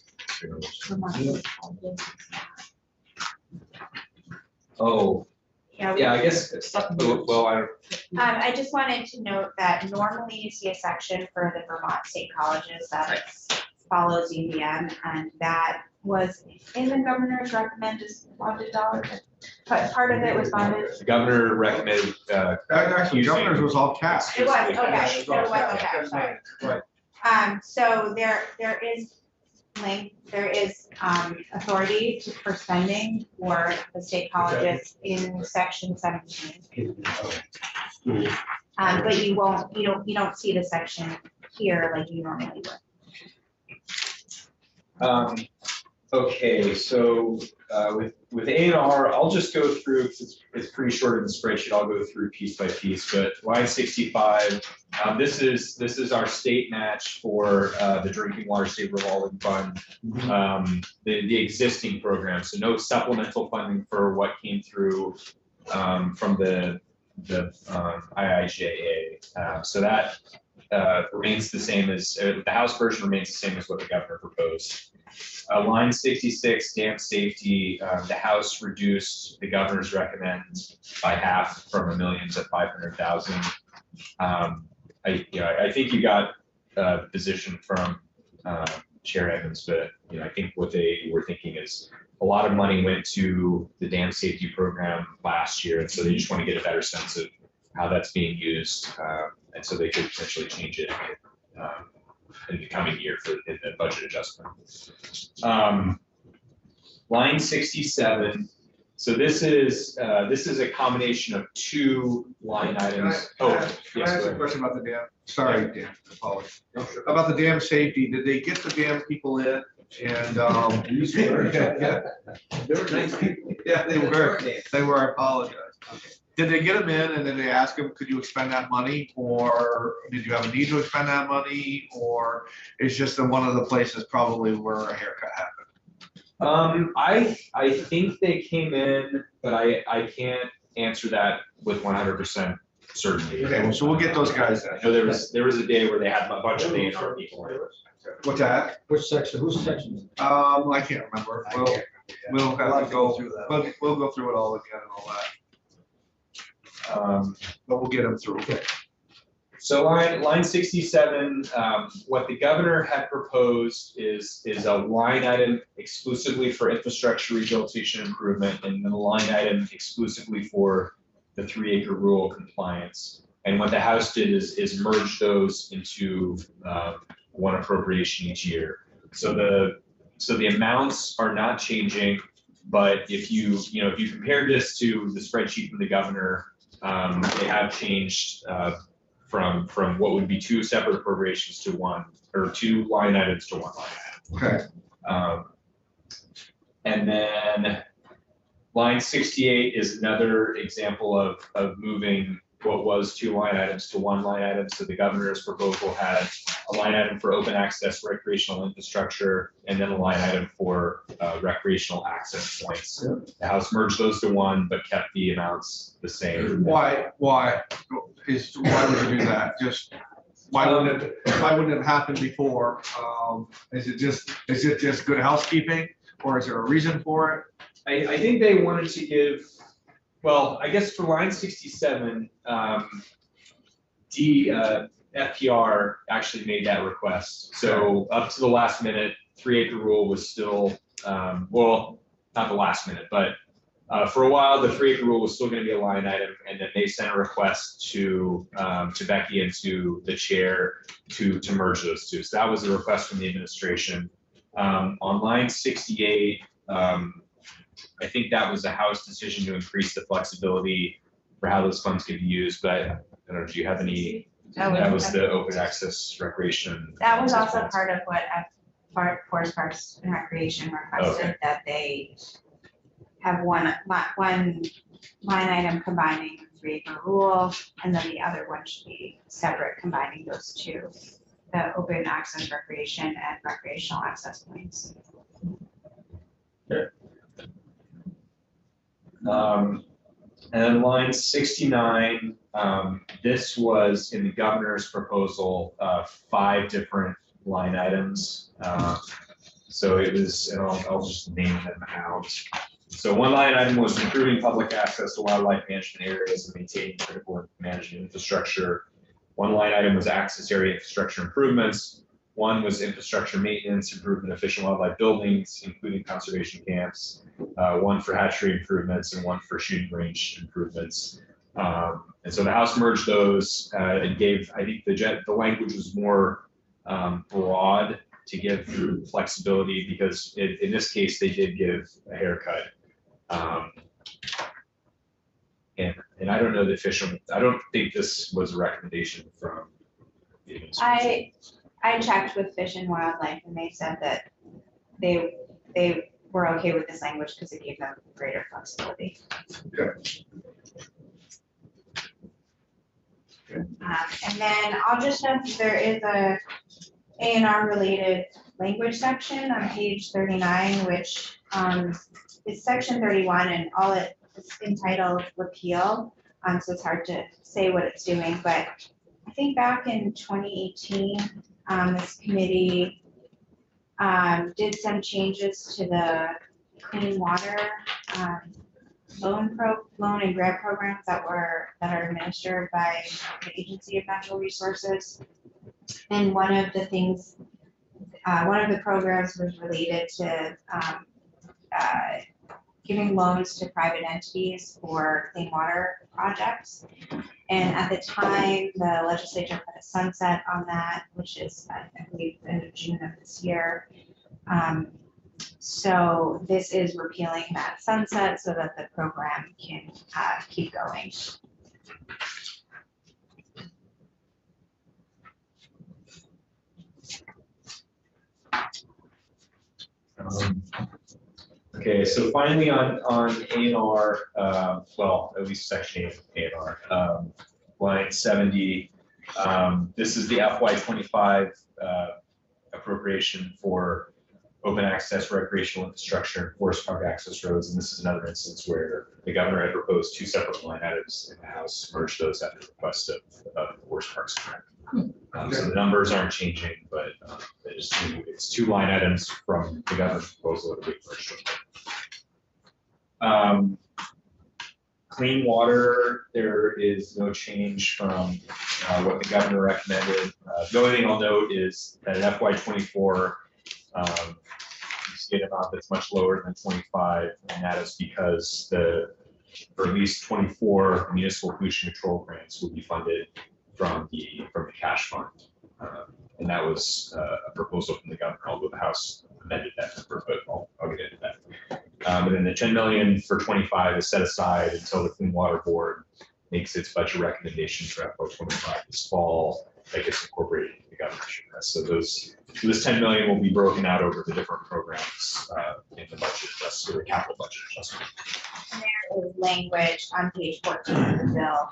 Oh, yeah, I guess, well, I just wanted to note that normally you see a section for the Vermont State Colleges that follows UVM, and that was in the governor's recommended bonded dollars, but part of it was bonded. the governor recommended, Actually, governor's was all cash. It was, okay, so it was, okay, sorry. Right. So there is authority for spending for the state colleges in section 17. But you don't see the section here like you normally would. Okay, so with A&R, I'll just go through, 'cause it's pretty short in the spreadsheet, I'll go through piece by piece, but line 65, this is our state match for the Drinking Water State Revolving Fund, the existing program, so no supplemental funding for what came through from the IIJA. So that remains the same as, the House version remains the same as what the governor proposed. Line 66, dam safety, the House reduced the governor's recommend by half from $1 million to $500,000. I think you got the position from Chair Evans, but I think what they were thinking is a lot of money went to the dam safety program last year, and so they just want to get a better sense of how that's being used, and so they could potentially change it in the coming year in the budget adjustment. Line 67. So this is a combination of two line items. Can I Yes, ask go a ahead. question about the dam? Sorry, Dan, apologies. About the dam safety, did they get the dam people in And, These were- yeah, They were nice people. yeah, they were, I apologize. Okay. Did they get them in and then they ask them, could you expend that money? Or did you have a need to expend that money? Or it's just in one of the places probably where a haircut happened? I think they came in, but I can't answer that with 100% certainty. Okay, well, so we'll get those guys I know there was a day where they had a bunch of A&R people. What's that? Which section, whose section? is it? I can't remember. I We'll, can't remember that. we'll have to go through that. we'll go through it all again and all that, but we'll get them through. So line 67, what the governor had proposed is a line item exclusively for infrastructure rehabilitation improvement, and then a line item exclusively for the 3-acre rural compliance. And what the House did is merge those into one appropriation each year. So the amounts are not changing, but if you compare this to the spreadsheet from the governor, they have changed from what would be 2 separate appropriations to 1, or 2 line items to 1 line item. Okay, And then line 68 is another example of moving what was 2 line items to 1 line item. So the governor's proposal had a line item for open access recreational infrastructure, and then a line item for recreational access points. The House merged those to 1, but kept the amounts the same. why would you do that? Just, why wouldn't it have happened before? Is it just good housekeeping, or is there a reason for it? I think they wanted to give, well, I guess for line 67, FPR actually made that request. So up to the last minute, 3-acre rule was still, well, not the last minute, but for a while, the 3-acre rule was still going to be a line item, and then they sent a request to Becky and to the chair to merge those two. So that was a request from the administration. On line 68, I think that was a House decision to increase the flexibility for how those funds could be used, but I don't know, do you have any? That was the open access recreation. That was access also funds. part of what Forest Parks and Recreation requested, that they have one line item combining the 3-acre rule, and then the other one should be separate, combining those two, the open access recreation and recreational access points. And then line 69, this was in the governor's proposal, 5 different line items. So it was, and I'll just name them out. So one line item was improving public access to wildlife management areas and maintaining critical management infrastructure. One line item was access area infrastructure improvements. One was infrastructure maintenance, improvement of fish and wildlife buildings, including conservation camps. One for hatchery improvements, and one for shooting range improvements. And so the House merged those and gave, I think the language was more broad to give flexibility, because in this case, they did give a haircut. And I don't know the official, I don't think this was a recommendation from the administration. I checked with Fish and Wildlife, and they said that they were okay with this language because it gave them greater flexibility. And then I'll just note that there is a A&R related language section on page 39, which is section 31, and all it is entitled repeal. So it's hard to say what it's doing, but I think back in 2018, this committee did some changes to the clean water loan and grant programs that are administered by the Agency of Natural Resources. And one of the things, one of the programs was related to giving loans to private entities for clean water projects. And at the time, the legislature put a sunset on that, which is, I believe, the end of June of this year. So this is repealing that sunset so that the program can keep going. Okay, so finally on A&R, well, at least section A&R, line 70. This is the FY25 appropriation for open access recreational infrastructure and forest park access roads. And this is another instance where the governor had proposed two separate line items in the House, merged those at the request of the Forest Parks Grant. So the numbers aren't changing, but it's two line items from the governor's proposal that we merged. Clean water, there is no change from what the governor recommended. The only thing I'll note is that in FY24, you see an amount that's much lower than 25, and that is because for at least 24 municipal pollution control grants will be funded from the cash fund. And that was a proposal from the governor, although the House amended that number, but I'll get into that. And then the 10 million for 25 is set aside until the Clean Water Board makes its budget recommendations for FY25 this fall, that gets incorporated into the governor's request. So this 10 million will be broken out over the different programs in the budget adjustment, or the capital budget adjustment. And there is language on page 14 of the bill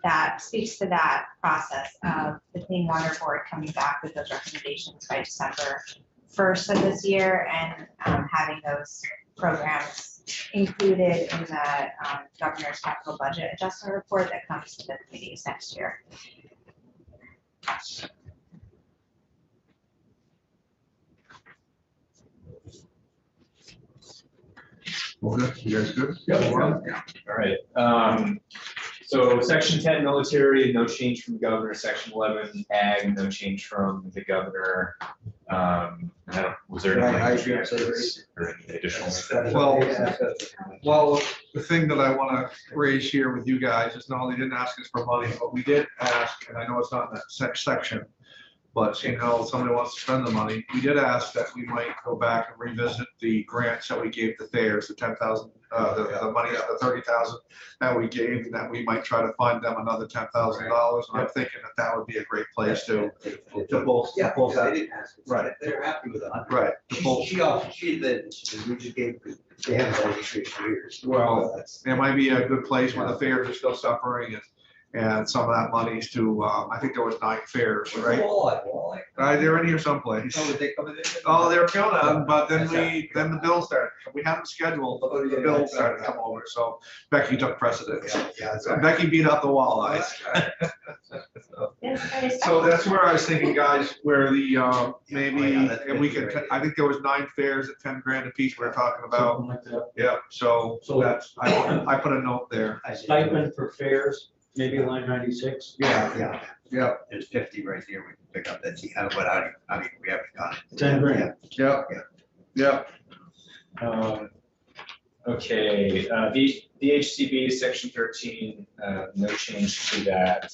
that speaks to that process of the Clean Water Board coming back with those recommendations by December 1st of this year, and having those programs included in the governor's capital budget adjustment report that comes to the committees next year. Well, good. You guys good? Yeah. All right. So section 10 military, no change from the governor. Section 11 ag, no change from the governor. Was there anything or any additional? Well, the thing that I want to raise here with you guys is, no, they didn't ask us for money, but we did ask, and I know it's not in that section, but seeing how somebody wants to spend the money, we did ask that we might go back and revisit the grants that we gave the fairs, the 10,000, the money, the 30,000 that we gave, and that we might try to find them another $10,000. And I'm thinking that would be a great place to both. Yeah, both they didn't ask. Right. They're happy with it. Right. We just gave, they haven't had any issues for years. Well, it might be a good place where the fairs are still suffering, and some of that money's to, I think there was 9 fairs, right? They're in here someplace. Oh, they were gonna, but then the bill started, we had them scheduled, but the bill started to come over, so Becky took precedence. Yeah, So Becky beat out the walleyes. So that's where I was thinking, guys, where the, maybe, and we could, I think there was 9 fairs at 10 grand a piece we were talking about. Something like that. Yeah, so that's, I put a note there. Stipend for fairs, maybe line 96. Yeah. Yeah, There's 50 right here, we can pick up that, but I mean, we haven't got it. 10 grand. yeah. Okay, the HCB section 13, no change to that.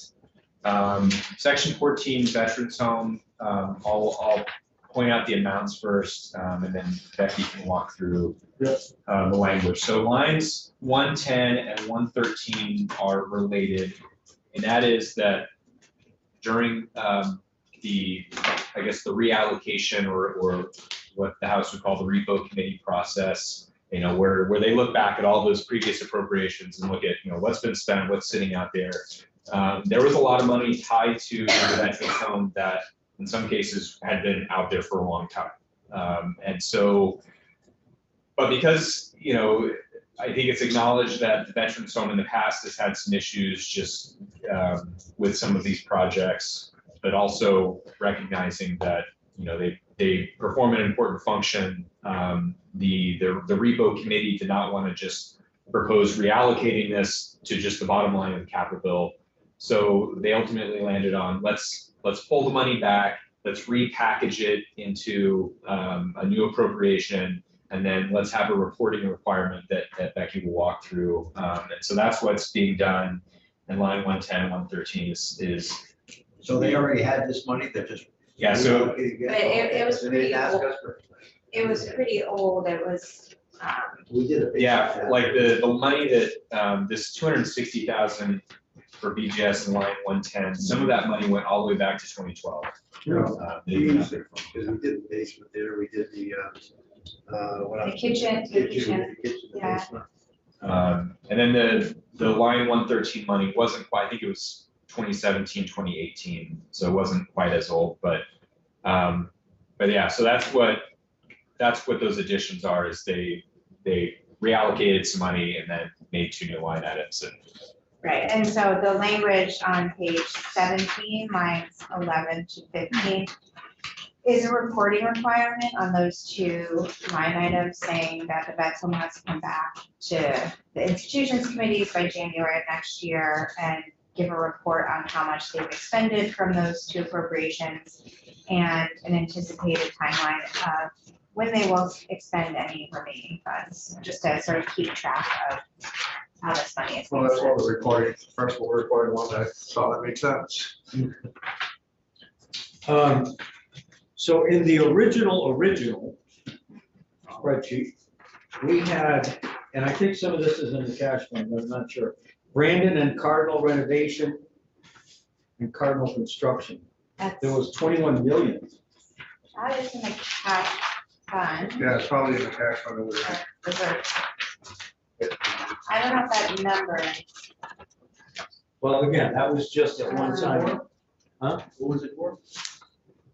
Section 14, veterans home, I'll point out the amounts first, and then Becky can walk through the language. So lines 110 and 113 are related, and that is that during the reallocation or what the House would call the repo committee process, where they look back at all those previous appropriations and look at, what's been spent, what's sitting out there. There was a lot of money tied to the veterans home that in some cases had been out there for a long time. And so, but because, I think it's acknowledged that the veterans home in the past has had some issues just with some of these projects, but also recognizing that, they perform an important function. The repo committee did not want to just propose reallocating this to just the bottom line of the capital bill. So they ultimately landed on, let's pull the money back, let's repackage it into a new appropriation, and then let's have a reporting requirement that Becky will walk through. And so that's what's being done in line 110 and 113 is. So they already had this money, they're just. Yeah, so. It was They didn't ask pretty us for. It was pretty old, it was, We did a big. Yeah, like the money that, this 260,000 for BGS in line 110, some of that money went all the way back to 2012. We used it, because we did the basement there, we did the what The else? kitchen, Kitchen, the yeah. basement. And then the line 113 money wasn't quite, I think it was 2017, 2018, so it wasn't quite as old, but yeah, so that's what those additions are, is they reallocated some money and then made 2 new line items. And Right, and so the language on page 17, lines 11 to 15, is a reporting requirement on those 2 line items, saying that the vets home has to come back to the institutions committees by January of next year and give a report on how much they've expended from those 2 appropriations and an anticipated timeline of when they will expend any remaining funds, just to sort of keep track of how this money is Well, being that's spent. what we're recording, first one, we're recording one, I saw that makes sense. So in the original spreadsheet, we had, and I think some of this is in the cash fund, but I'm not sure. Brandon and Cardinal renovation and Cardinal construction. That's, There was 21 million. that is in the cash fund. Yeah, it's probably in the cash fund over there. Reserve. I don't know if that number, Well, again, that was just at one time. What was it for?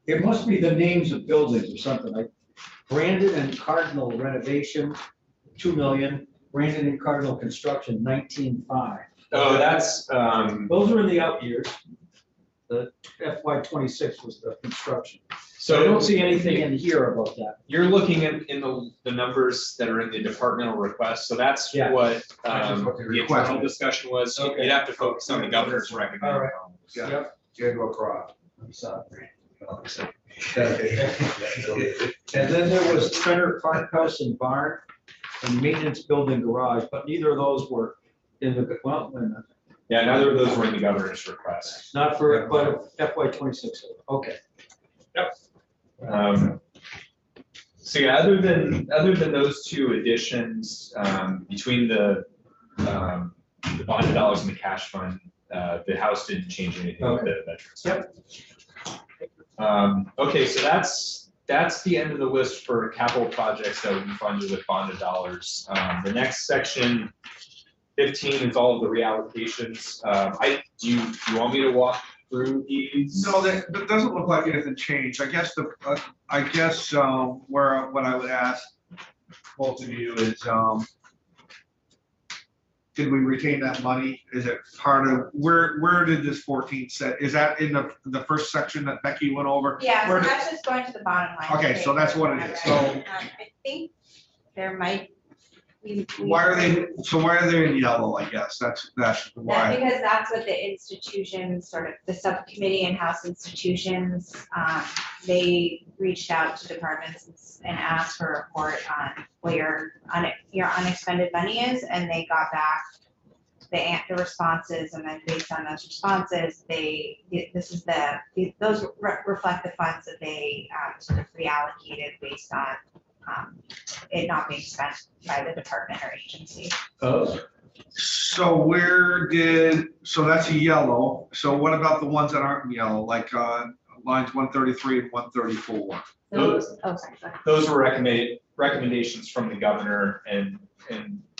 It must be the names of buildings or something like Brandon and Cardinal renovation, 2 million. Brandon and Cardinal construction, 19.5. oh, that's Those are in the out years. The FY '26 was the construction. so I don't see anything in here about that. You're looking in the numbers that are in the departmental request, so that's Yeah. what That's what the the internal request is. discussion was. Okay. You'd have to focus on the governor's All recommendation. right. Yeah, Yep. you go across. I'm sorry. And then there was Trenner Park House and Barn and Maintenance Building Garage, but neither of those were in the, well, wait a minute. Yeah, neither of those were in the governor's request. Not for, but FY '26, okay. So yeah, other than those 2 additions, between the bonded dollars and the cash fund, the house didn't change anything with the veterans. Yep. Okay, so that's the end of the list for capital projects that would be funded with bonded dollars. The next section, 15, is all of the reallocations. Do you want me to walk through these? No, that doesn't look like anything changed. I guess what I would ask both of you is, did we retain that money? Is it part of, where did this 14 set, is that in the first section that Becky went over? yeah, Where so did- that's just going to the bottom line. Okay, so that's what it is. So I think there might. why are they in yellow, I guess? That's why. Because that's what the institutions, sort of the subcommittee in house institutions, they reached out to departments and asked for a report on where your unexpended money is, and they got back the responses, and then based on those responses, those reflect the funds that they sort of reallocated based on it not being spent by the department or agency. Oh. So so that's yellow. So what about the ones that aren't yellow, like lines 133 and 134? Those, oh, sorry, go ahead. Those were recommendations from the governor, and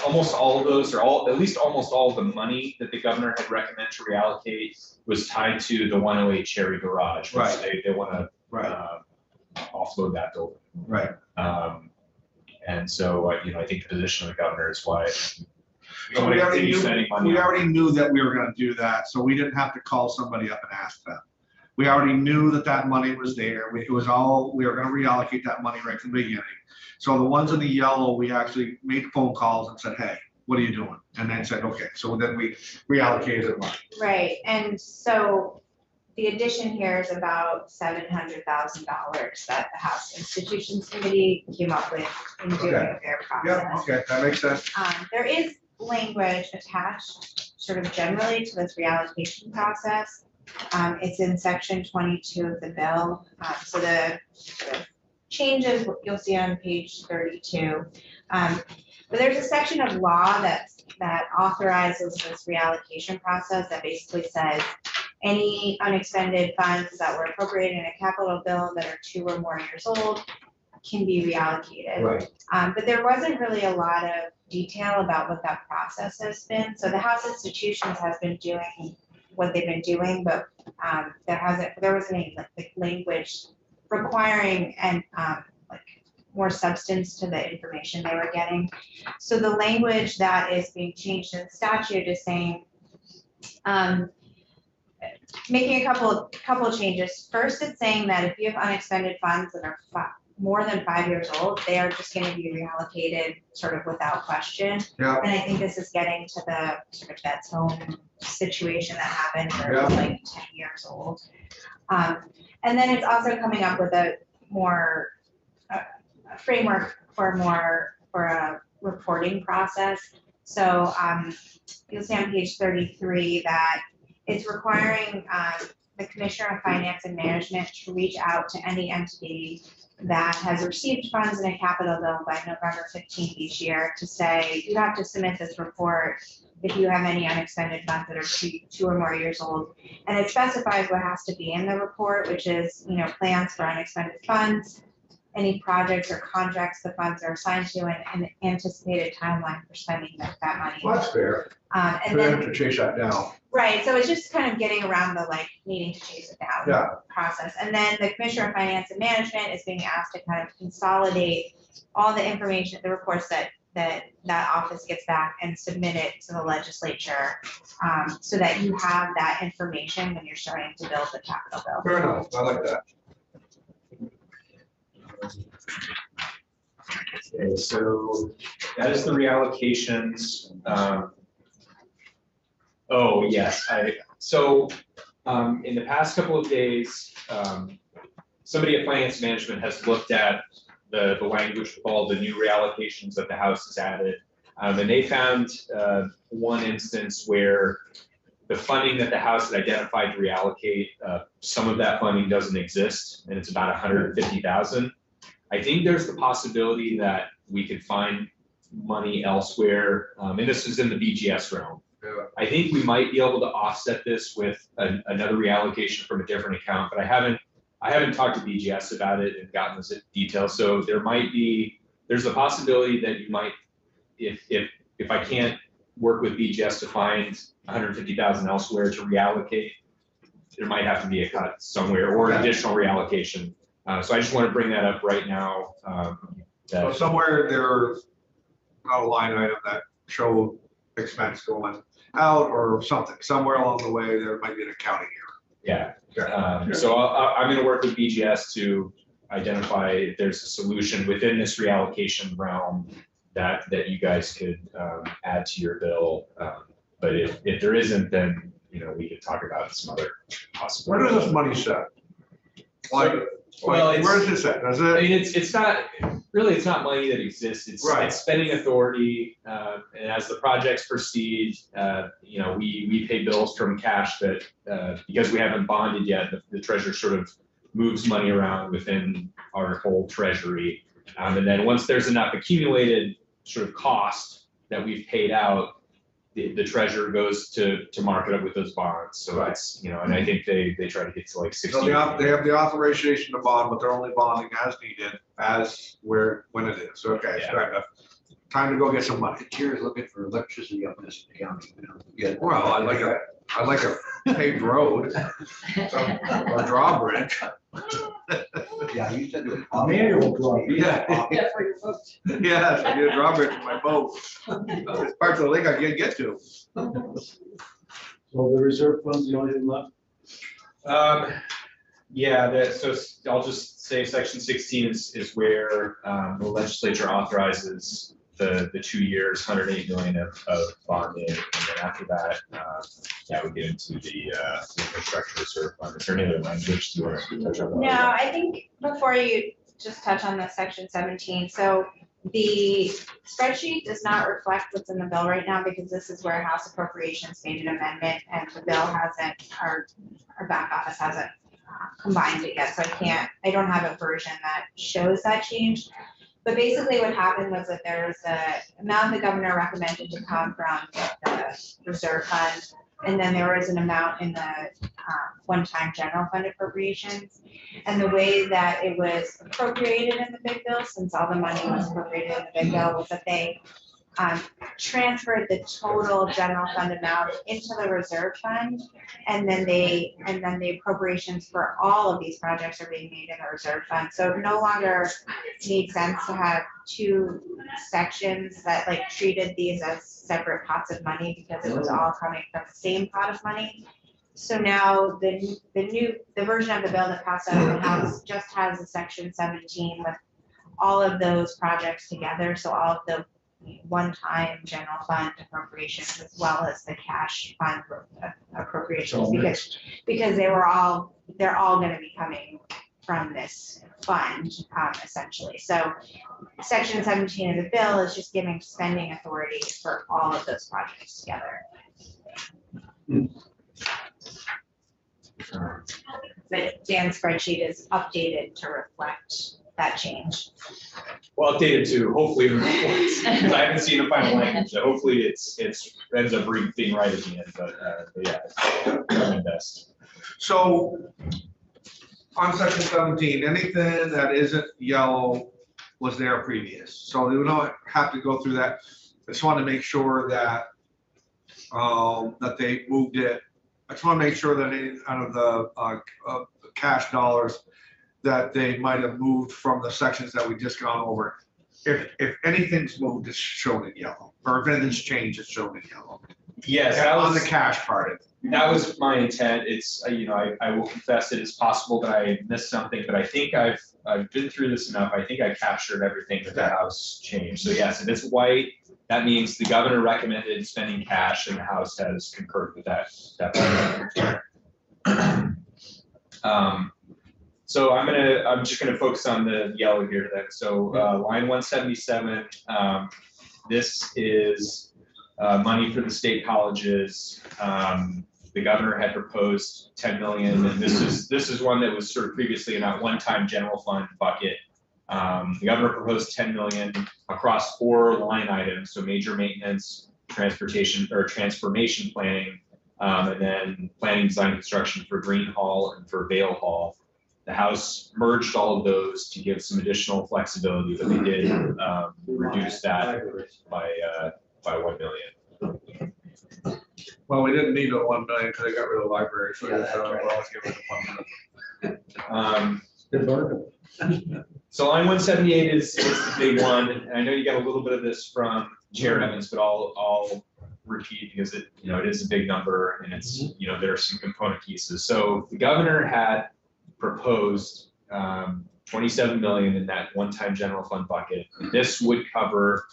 almost all of those, or at least almost all of the money that the governor had recommended to reallocate was tied to the 108 Cherry Garage, which Right. they want to Right, offload that building. right. And so, I think the position of the governor is why. So we already knew that we were gonna do that, so we didn't have to call somebody up and ask them. We already knew that money was there. We were gonna reallocate that money right from the beginning. So the ones in the yellow, we actually made phone calls and said, hey, what are you doing? And then said, okay, so then we reallocated the money. Right, and so the addition here is about $700,000 that the House Institutions Committee came up with in doing Okay. their Yeah, process. okay, that makes sense. There is language attached sort of generally to this reallocation process. It's in section 22 of the bill. So the sort of changes you'll see on page 32. But there's a section of law that authorizes this reallocation process that basically says any unexpended funds that were appropriated in a capital bill that are 2 or more years old can be reallocated. Right. But there wasn't really a lot of detail about what that process has been. So the House Institutions has been doing what they've been doing, but there wasn't any like language requiring and like more substance to the information they were getting. So the language that is being changed in the statute is saying, making a couple of changes. First, it's saying that if you have unexpended funds that are more than 5 years old, they are just going to be reallocated sort of without question. Yeah. And I think this is getting to the sort of that home situation that happened where it was like 10 years old. And then it's also coming up with a more a framework for a reporting process. So you'll see on page 33 that it's requiring the Commissioner of Finance and Management to reach out to any entity that has received funds in a capital bill by November 15th each year to say, you have to submit this report if you have any unexpended funds that are two or more years old. And it specifies what has to be in the report, which is, plans for unexpended funds, any projects or contracts the funds are assigned to, and an anticipated timeline for spending that money. Well, that's fair. And We have then, to chase that down. right, so it's just kind of getting around the needing to chase it down Yeah. process. And then the Commissioner of Finance and Management is being asked to kind of consolidate all the information, the reports that office gets back and submit it to the legislature, so that you have that information when you're starting to build the capital bill. Fair enough, I like that. Okay, so that is the reallocations. Oh, yes, in the past couple of days, somebody at Finance Management has looked at the language of all the new reallocations that the House has added. And they found one instance where the funding that the House had identified to reallocate, some of that funding doesn't exist, and it's about 150,000. I think there's the possibility that we could find money elsewhere, and this is in the BGS realm. Yeah. I think we might be able to offset this with another reallocation from a different account, but I haven't talked to BGS about it and gotten those details. So there's a possibility that you might, if I can't work with BGS to find 150,000 elsewhere to reallocate, there might have to be a cut somewhere or an additional reallocation. So I just want to bring that up right now. So somewhere there's not a line item that show expense going out or something, somewhere along the way, there might be an accounting Yeah. error. So I'm going to work with BGS to identify if there's a solution within this reallocation realm that you guys could add to your bill. But if there isn't, then we could talk about some other possible. Where does this money sit? Like, Well, where is it at? Does I it? mean, it's not money that exists. Right. It's spending authority, and as the projects proceed, we pay bills from cash that because we haven't bonded yet, the treasurer sort of moves money around within our whole treasury, and then once there's enough accumulated sort of cost that we've paid out, the treasurer goes to mark it up with those bonds. So it's, and I think they try to get to like 60. So they have the authorization to bond, but they're only bonding as needed, when it is. Okay, Yeah. fair enough. Time to go get some money. Here's looking for electricity up in this county. Get Well, I'd like a paved road, or a drawbridge. Yeah, you said it. Manual draw. Yeah. Yeah, for your folks. Yes, I need a drawbridge for my boat. There's parts of the lake I can't get to. So the reserve fund's the only thing left? So I'll just say section 16 is where the legislature authorizes the 2 years, 108 million of bonding, and then after that, we get into the infrastructure reserve fund. Is there any other language to touch on? No, I think before you just touch on the section 17, so the spreadsheet does not reflect what's in the bill right now because this is where House Appropriations made an amendment and the bill hasn't, our back office hasn't combined it yet, so I don't have a version that shows that change. But basically what happened was that there was a amount the governor recommended to come from the reserve fund. And then there was an amount in the one-time general fund appropriations. And the way that it was appropriated in the big bill, since all the money was appropriated in the big bill, was that they transferred the total general fund amount into the reserve fund. And then the appropriations for all of these projects are being made in the reserve fund. So it no longer makes sense to have two sections that like treated these as separate pots of money because it was all coming from the same pot of money. So now the version of the bill that passed out of the House just has a section 17 with all of those projects together. So all of the one-time general fund appropriations as well as the cash fund appropriations because they're all going to be coming from this fund essentially. So section 17 of the bill is just giving spending authority for all of those projects together. But Dan's spreadsheet is updated to reflect that change. Well, updated to hopefully the reports, because I haven't seen the final language, so hopefully it's ends up being right at the end, but yeah, it's best. So on section 17, anything that isn't yellow was there previous. So they would not have to go through that. I just want to make sure that that they moved it. I just want to make sure that any out of the cash dollars that they might have moved from the sections that we just gone over. If anything's moved, it's shown in yellow, or if anything's changed, it's shown in yellow. Yes, that On was the cash part. that was my intent. It's I will confess it is possible that I missed something, but I think I've been through this enough. I think I captured everything that the House changed. So yes, if it's white, that means the governor recommended spending cash, and the House has concurred with that. So I'm just gonna focus on the yellow here then. So line 177, this is money for the state colleges. The governor had proposed 10 million, and this is one that was sort of previously in that one-time general fund bucket. The governor proposed 10 million across 4 line items, so major maintenance, transportation or transformation planning, and then planning, design, and construction for Green Hall and for Vale Hall. The House merged all of those to give some additional flexibility, but they did reduce that by 1 million. Well, we didn't need the 1 million because they got rid of the library, so Yeah, that's right. let's give it the 1 million. So line 178 is the big one. And I know you got a little bit of this from Chair Evans, but I'll repeat because it is a big number, and it's there are some component pieces. So the governor had proposed 27 million in that one-time general fund bucket. This would cover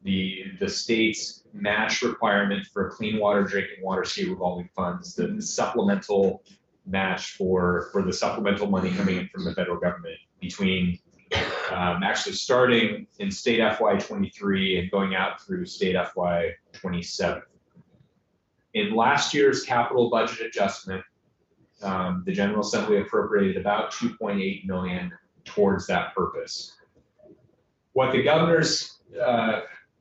the state's match requirement for clean water, drinking water, state revolving funds, the supplemental match for the supplemental money coming in from the federal government between actually starting in state FY23 and going out through state FY27. In last year's capital budget adjustment, the General Assembly appropriated about 2.8 million towards that purpose. What the governor's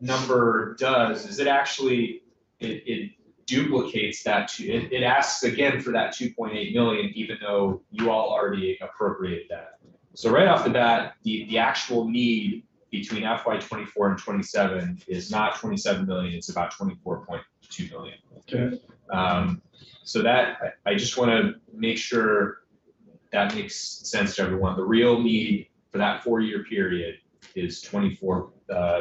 number does is it duplicates that. It asks again for that 2.8 million, even though you all already appropriated that. So right off the bat, the actual need between FY24 and 27 is not 27 million, it's about 24.2 million. Okay. So that, I just want to make sure that makes sense to everyone. The real need for that 4-year period is 24.2,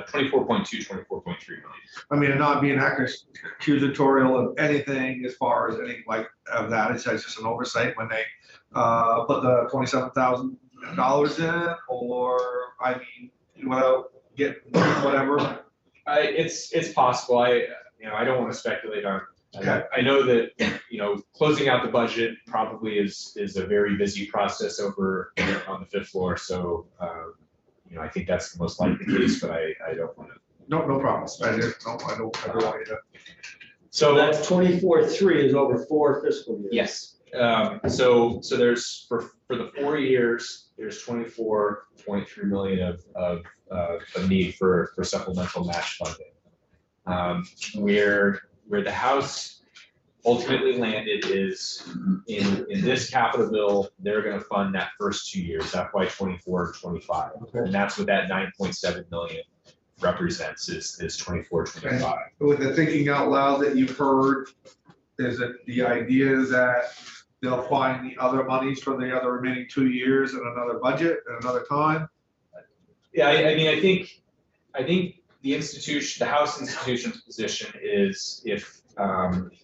24.3 million. I mean, not being accusatorial of anything as far as any like of that, it's just an oversight when they put the $27,000 in, or I mean, without getting whatever. It's possible. I don't want to speculate on. Okay. I know that closing out the budget probably is a very busy process over on the 5th floor. So I think that's the most likely case, but I don't want to. No problem. I don't want you to. So that's 24.3 is over 4 fiscal years. Yes. So there's for the 4 years, there's 24.3 million of need for supplemental match funding. Where the House ultimately landed is in this capital bill, they're gonna fund that first 2 years, FY 24 and 25. Okay. And that's what that 9.7 million represents, is 24, 25. With the thinking out loud that you've heard, is it the idea that they'll find the other monies for the other remaining 2 years in another budget at another time? Yeah, I mean, I think the institution, the House institution's position is if,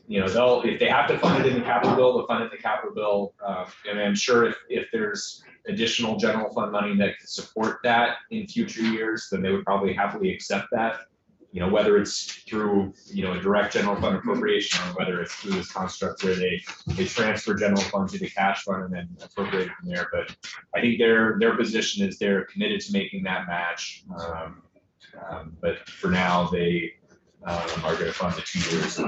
you know, if they have to fund it in the capital bill, they'll fund it in the capital bill. And I'm sure if there's additional general fund money that can support that in future years, then they would probably happily accept that. You know, whether it's through, you know, a direct general fund appropriation, or whether it's through this construct where they transfer general fund to the cash fund and then appropriate from there. But I think their position is they're committed to making that match. But for now, they are going to fund the 2 years.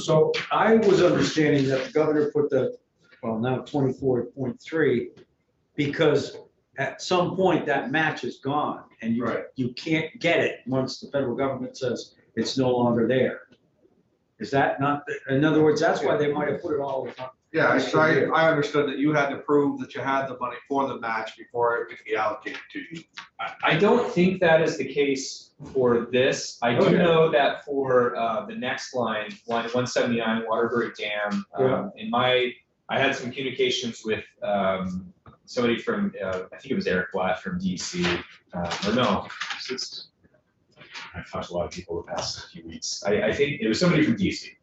So I was understanding that the governor put the, well, now 24.3, because at some point that match is gone and Right. you can't get it once the federal government says it's no longer there. Is that not, in other words, that's why they might have put it all on. Yeah, so I understood that you had to prove that you had the money for the match before it could be allocated to you. I don't think that is the case for this. I do Okay. know that for the next line 179 Waterbury Dam, I had some communications with somebody from, I think it was Eric Blatt from DC, or no, I've talked to a lot of people the past few weeks. I think it was somebody from DC.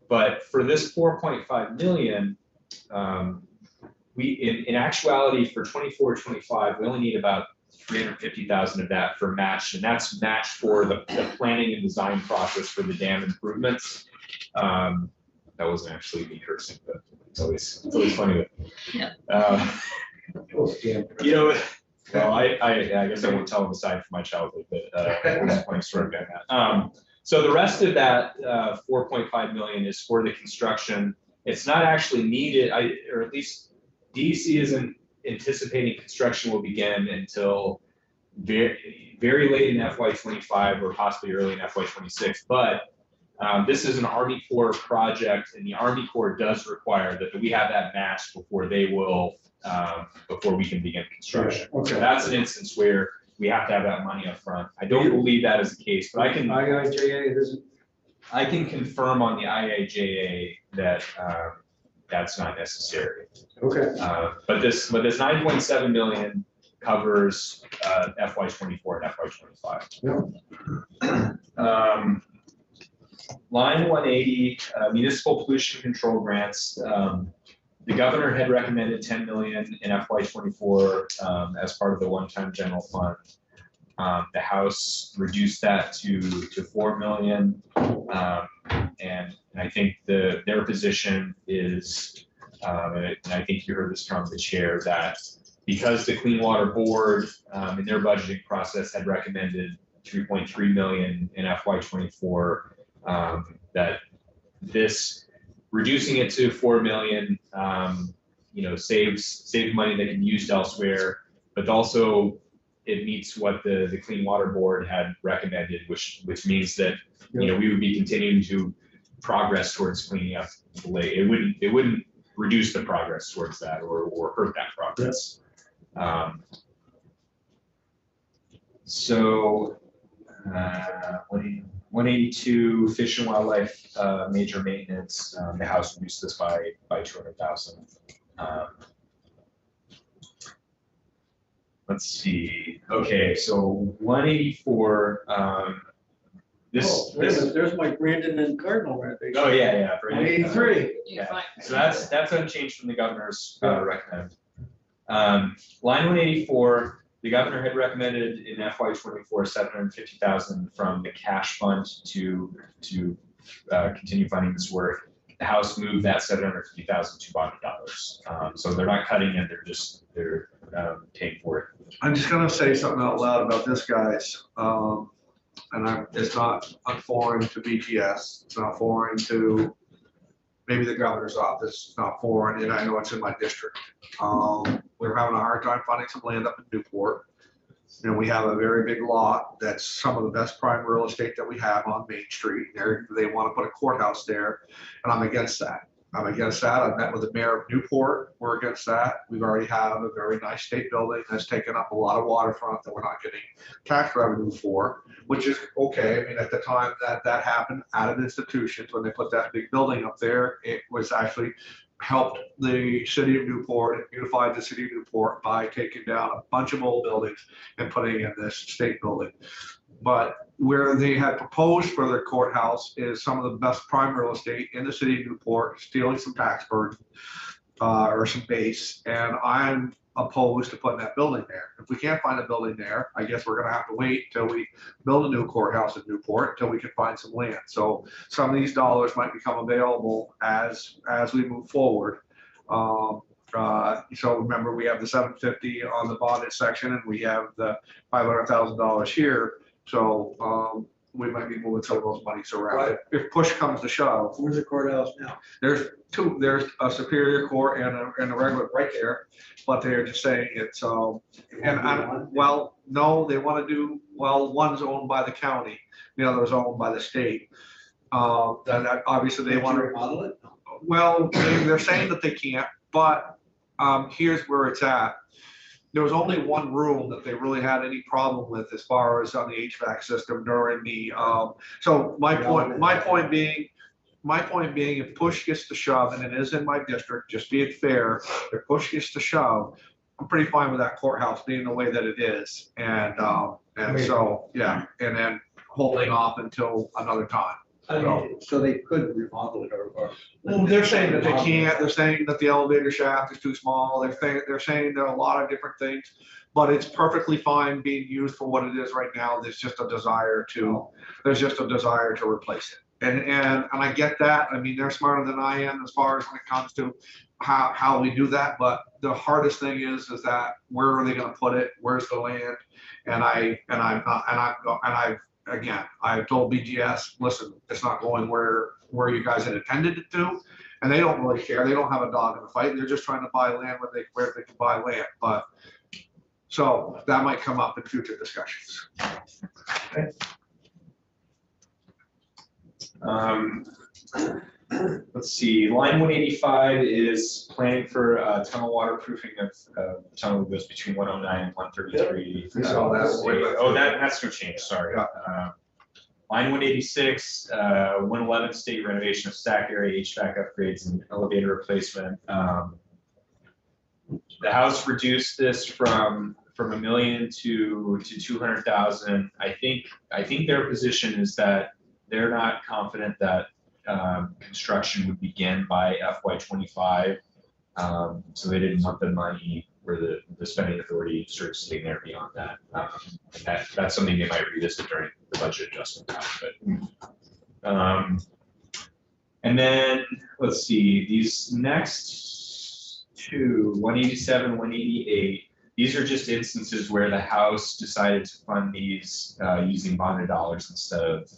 But for this 4.5 million, we, in actuality for 24, 25, we only need about 350,000 of that for match, and that's matched for the planning and design process for the dam improvements. That wasn't actually me cursing, but it's always funny. Yeah. You know, well, I guess I won't tell them aside from my childhood, but I was playing sort of that. So the rest of that 4.5 million is for the construction. It's not actually needed, or at least DEC isn't anticipating construction will begin until very, very late in FY 25 or possibly early in FY 26. But this is an Army Corps project, and the Army Corps does require that we have that match before they will, before we can begin construction. Yeah, okay. So that's an instance where we have to have that money up front. I don't believe that is the case, but I can. IIJA isn't. I can confirm on the IIJA that that's not necessary. Okay. But this 9.7 million covers FY 24 and FY 25. Yeah. Line 180, municipal pollution control grants. The governor had recommended 10 million in FY 24 as part of the one-time general fund. The House reduced that to 4 million. And I think their position is, and I think you heard this from the chair, that because the Clean Water Board in their budgeting process had recommended 3.3 million in FY 24, that this reducing it to 4 million, you know, saves money that can be used elsewhere, but also it meets what the Clean Water Board had recommended, which means that, you know, we would be continuing to progress towards cleaning up the lake. It wouldn't reduce the progress towards that or hurt that progress. So 182 Fish and Wildlife major maintenance. The House reduced this by 200,000. Let's see. Okay, so 184. There's my Brandon and Cardinal right there. Oh yeah. 183. You're fine. So that's unchanged from the governor's recommend. Line 184. The governor had recommended in FY 24 750,000 from the cash fund to continue funding this work. The House moved that 750,000 to bond dollars. So they're not cutting it; they're paying for it. I'm just gonna say something out loud about this, guys. It's not foreign to BGS. It's not foreign to maybe the governor's office. It's not foreign, and I know it's in my district. We're having a hard time finding some land up in Newport. And we have a very big lot that's some of the best prime real estate that we have on Main Street. They want to put a courthouse there, and I'm against that. I'm against that. I've met with the mayor of Newport. We're against that. We've already have a very nice state building that's taken up a lot of waterfront that we're not getting tax revenue for, which is okay. I mean, at the time that happened, out of institutions, when they put that big building up there, it was actually helped the city of Newport and beautified the city of Newport by taking down a bunch of old buildings and putting in this state building. But where they had proposed for their courthouse is some of the best prime real estate in the city of Newport, stealing some tax burden or some base. And I'm opposed to putting that building there. If we can't find a building there, I guess we're gonna have to wait till we build a new courthouse in Newport until we can find some land. So some of these dollars might become available as we move forward. So remember, we have the 750 on the bonded section, and we have the $500,000 here. So we might be moving some of those monies around. If push comes to shove, Where's the courthouse now? there's two, there's a Superior Court and a regular right there, but they're just saying it's, well, no, they want to do, well, one's owned by the county, the other's owned by the state. That obviously they want to, remodel it? well, they're saying that they can't, but here's where it's at. There was only one room that they really had any problem with as far as on the HVAC system during the, so my point being, if push gets to shove, and it is in my district, just being fair, if push gets to shove, I'm pretty fine with that courthouse being the way that it is. And so, yeah, and then holding off until another time. So they could remodel it or. Well, they're saying that they can't, they're saying that the elevator shaft is too small, they're saying there are a lot of different things, but it's perfectly fine being used for what it is right now. There's just a desire to replace it. And I get that. I mean, they're smarter than I am as far as when it comes to how we do that, but the hardest thing is that where are they gonna put it? Where's the land? And I've told BGS, listen, it's not going where you guys had intended it to, and they don't really care. They don't have a dog in the fight. They're just trying to buy land where they can buy land. But so that might come up in future discussions. Okay. Let's see, line 185 is planning for tunnel waterproofing of tunnel that goes between 109 and 133. We saw that. That's no change, sorry. Line 186, 111 state renovation of stack area, HVAC upgrades and elevator replacement. The House reduced this from $1 million to 200,000. I think their position is that they're not confident that construction would begin by FY25. So they didn't want the money where the spending authority starts sitting there beyond that. That's something they might revisit during the budget adjustment time. But, and then let's see, these next two, 187, 188, these are just instances where the House decided to fund these using bonded dollars instead of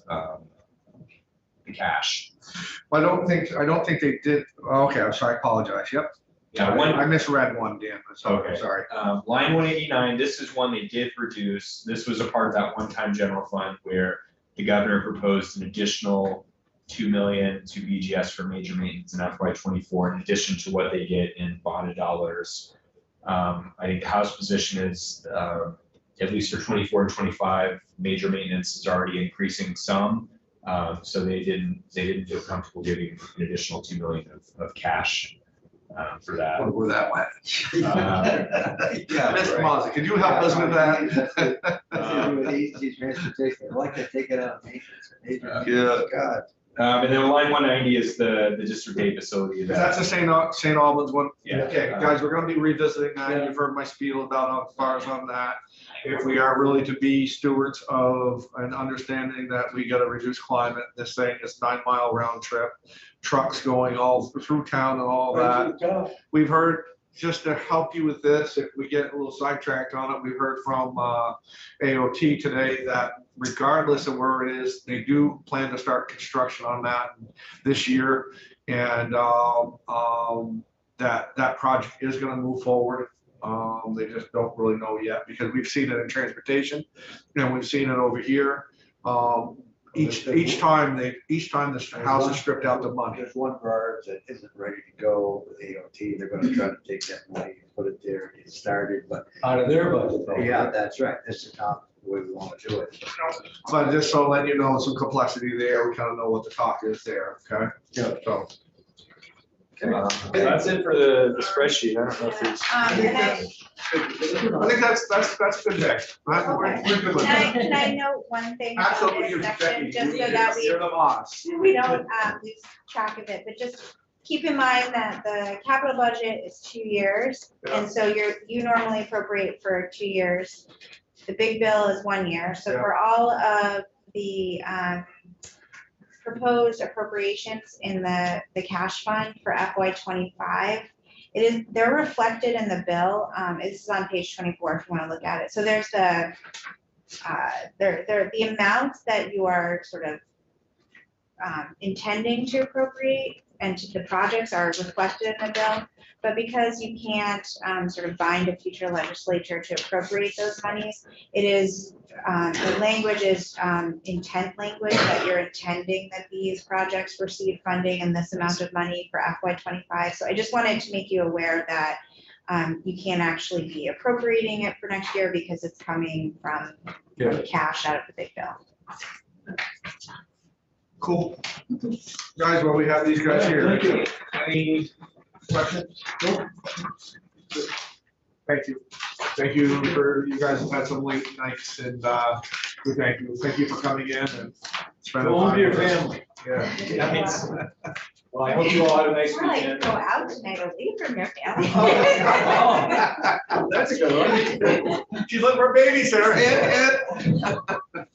the cash. I don't think they did. Okay, I'm sorry. I apologize. Yep. Yeah, I misread one, Dan. So Okay. I'm sorry. Line 189, this is one they did reduce. This was a part of that one-time general fund where the governor proposed an additional $2 million to BGS for major maintenance in FY24, in addition to what they get in bonded dollars. I think the House position is, at least for 24 and 25, major maintenance is already increasing some. So they didn't feel comfortable giving an additional $2 million of cash for that. Where that went. Yeah, Mr. Mazza, could you help us with that? Easy transportation. I'd like to take it out of maintenance. Yeah. God. And then line 190 is the District 8 facility. That's the St. Albans one. Yeah. Okay, guys, we're gonna be revisiting that. You've heard my spiel about as far as on that. If we are really to be stewards of an understanding that we gotta reduce climate, this thing is 9-mile round trip, trucks going all through town and all that. We've heard, just to help you with this, if we get a little sidetracked on it, we've heard from AOT today that regardless of where it is, they do plan to start construction on that this year. And that project is gonna move forward. They just don't really know yet, because we've seen it in transportation, and we've seen it over here. Each time the house is stripped out the money. There's one garage that isn't ready to go with AOT. They're gonna try to take that money and put it there, get started, but Out of their budget. though. yeah, that's right. This is not the way we want to do it. But just so let you know, some complexity there, we kind of know what the talk is there, okay? Yeah. So, Okay, that's it for the spreadsheet. I don't know if there's. And I think that's good, Vic. We're good with that. can I note one thing about Absolutely, this section, Becky, just so that you're the boss. we don't lose track of it, but just keep in mind that the capital budget is 2 years. And so you normally appropriate for 2 years. The big bill is 1 year. So Yeah. for all of the proposed appropriations in the cash fund for FY '25, they're reflected in the bill. This is on page 24 if you want to look at it. So there's the amounts that you are sort of intending to appropriate and the projects are reflected in the bill. But because you can't sort of bind a future legislature to appropriate those monies, it is, the language is intent language, that you're intending that these projects receive funding and this amount of money for FY '25. So I just wanted to make you aware that you can't actually be appropriating it for next year because it's coming from cash out of the big bill. Cool. Guys, well, we have these guys here. Thank you. Any questions? Thank you. Thank you for, you guys have had some late nights, and we thank you. Thank you for coming in and spending Go home time to your with us. family. Yeah. Well, I hope you all had a nice Or like weekend. go out tonight or leave from your family. That's a good one. She's looking for a babysitter, and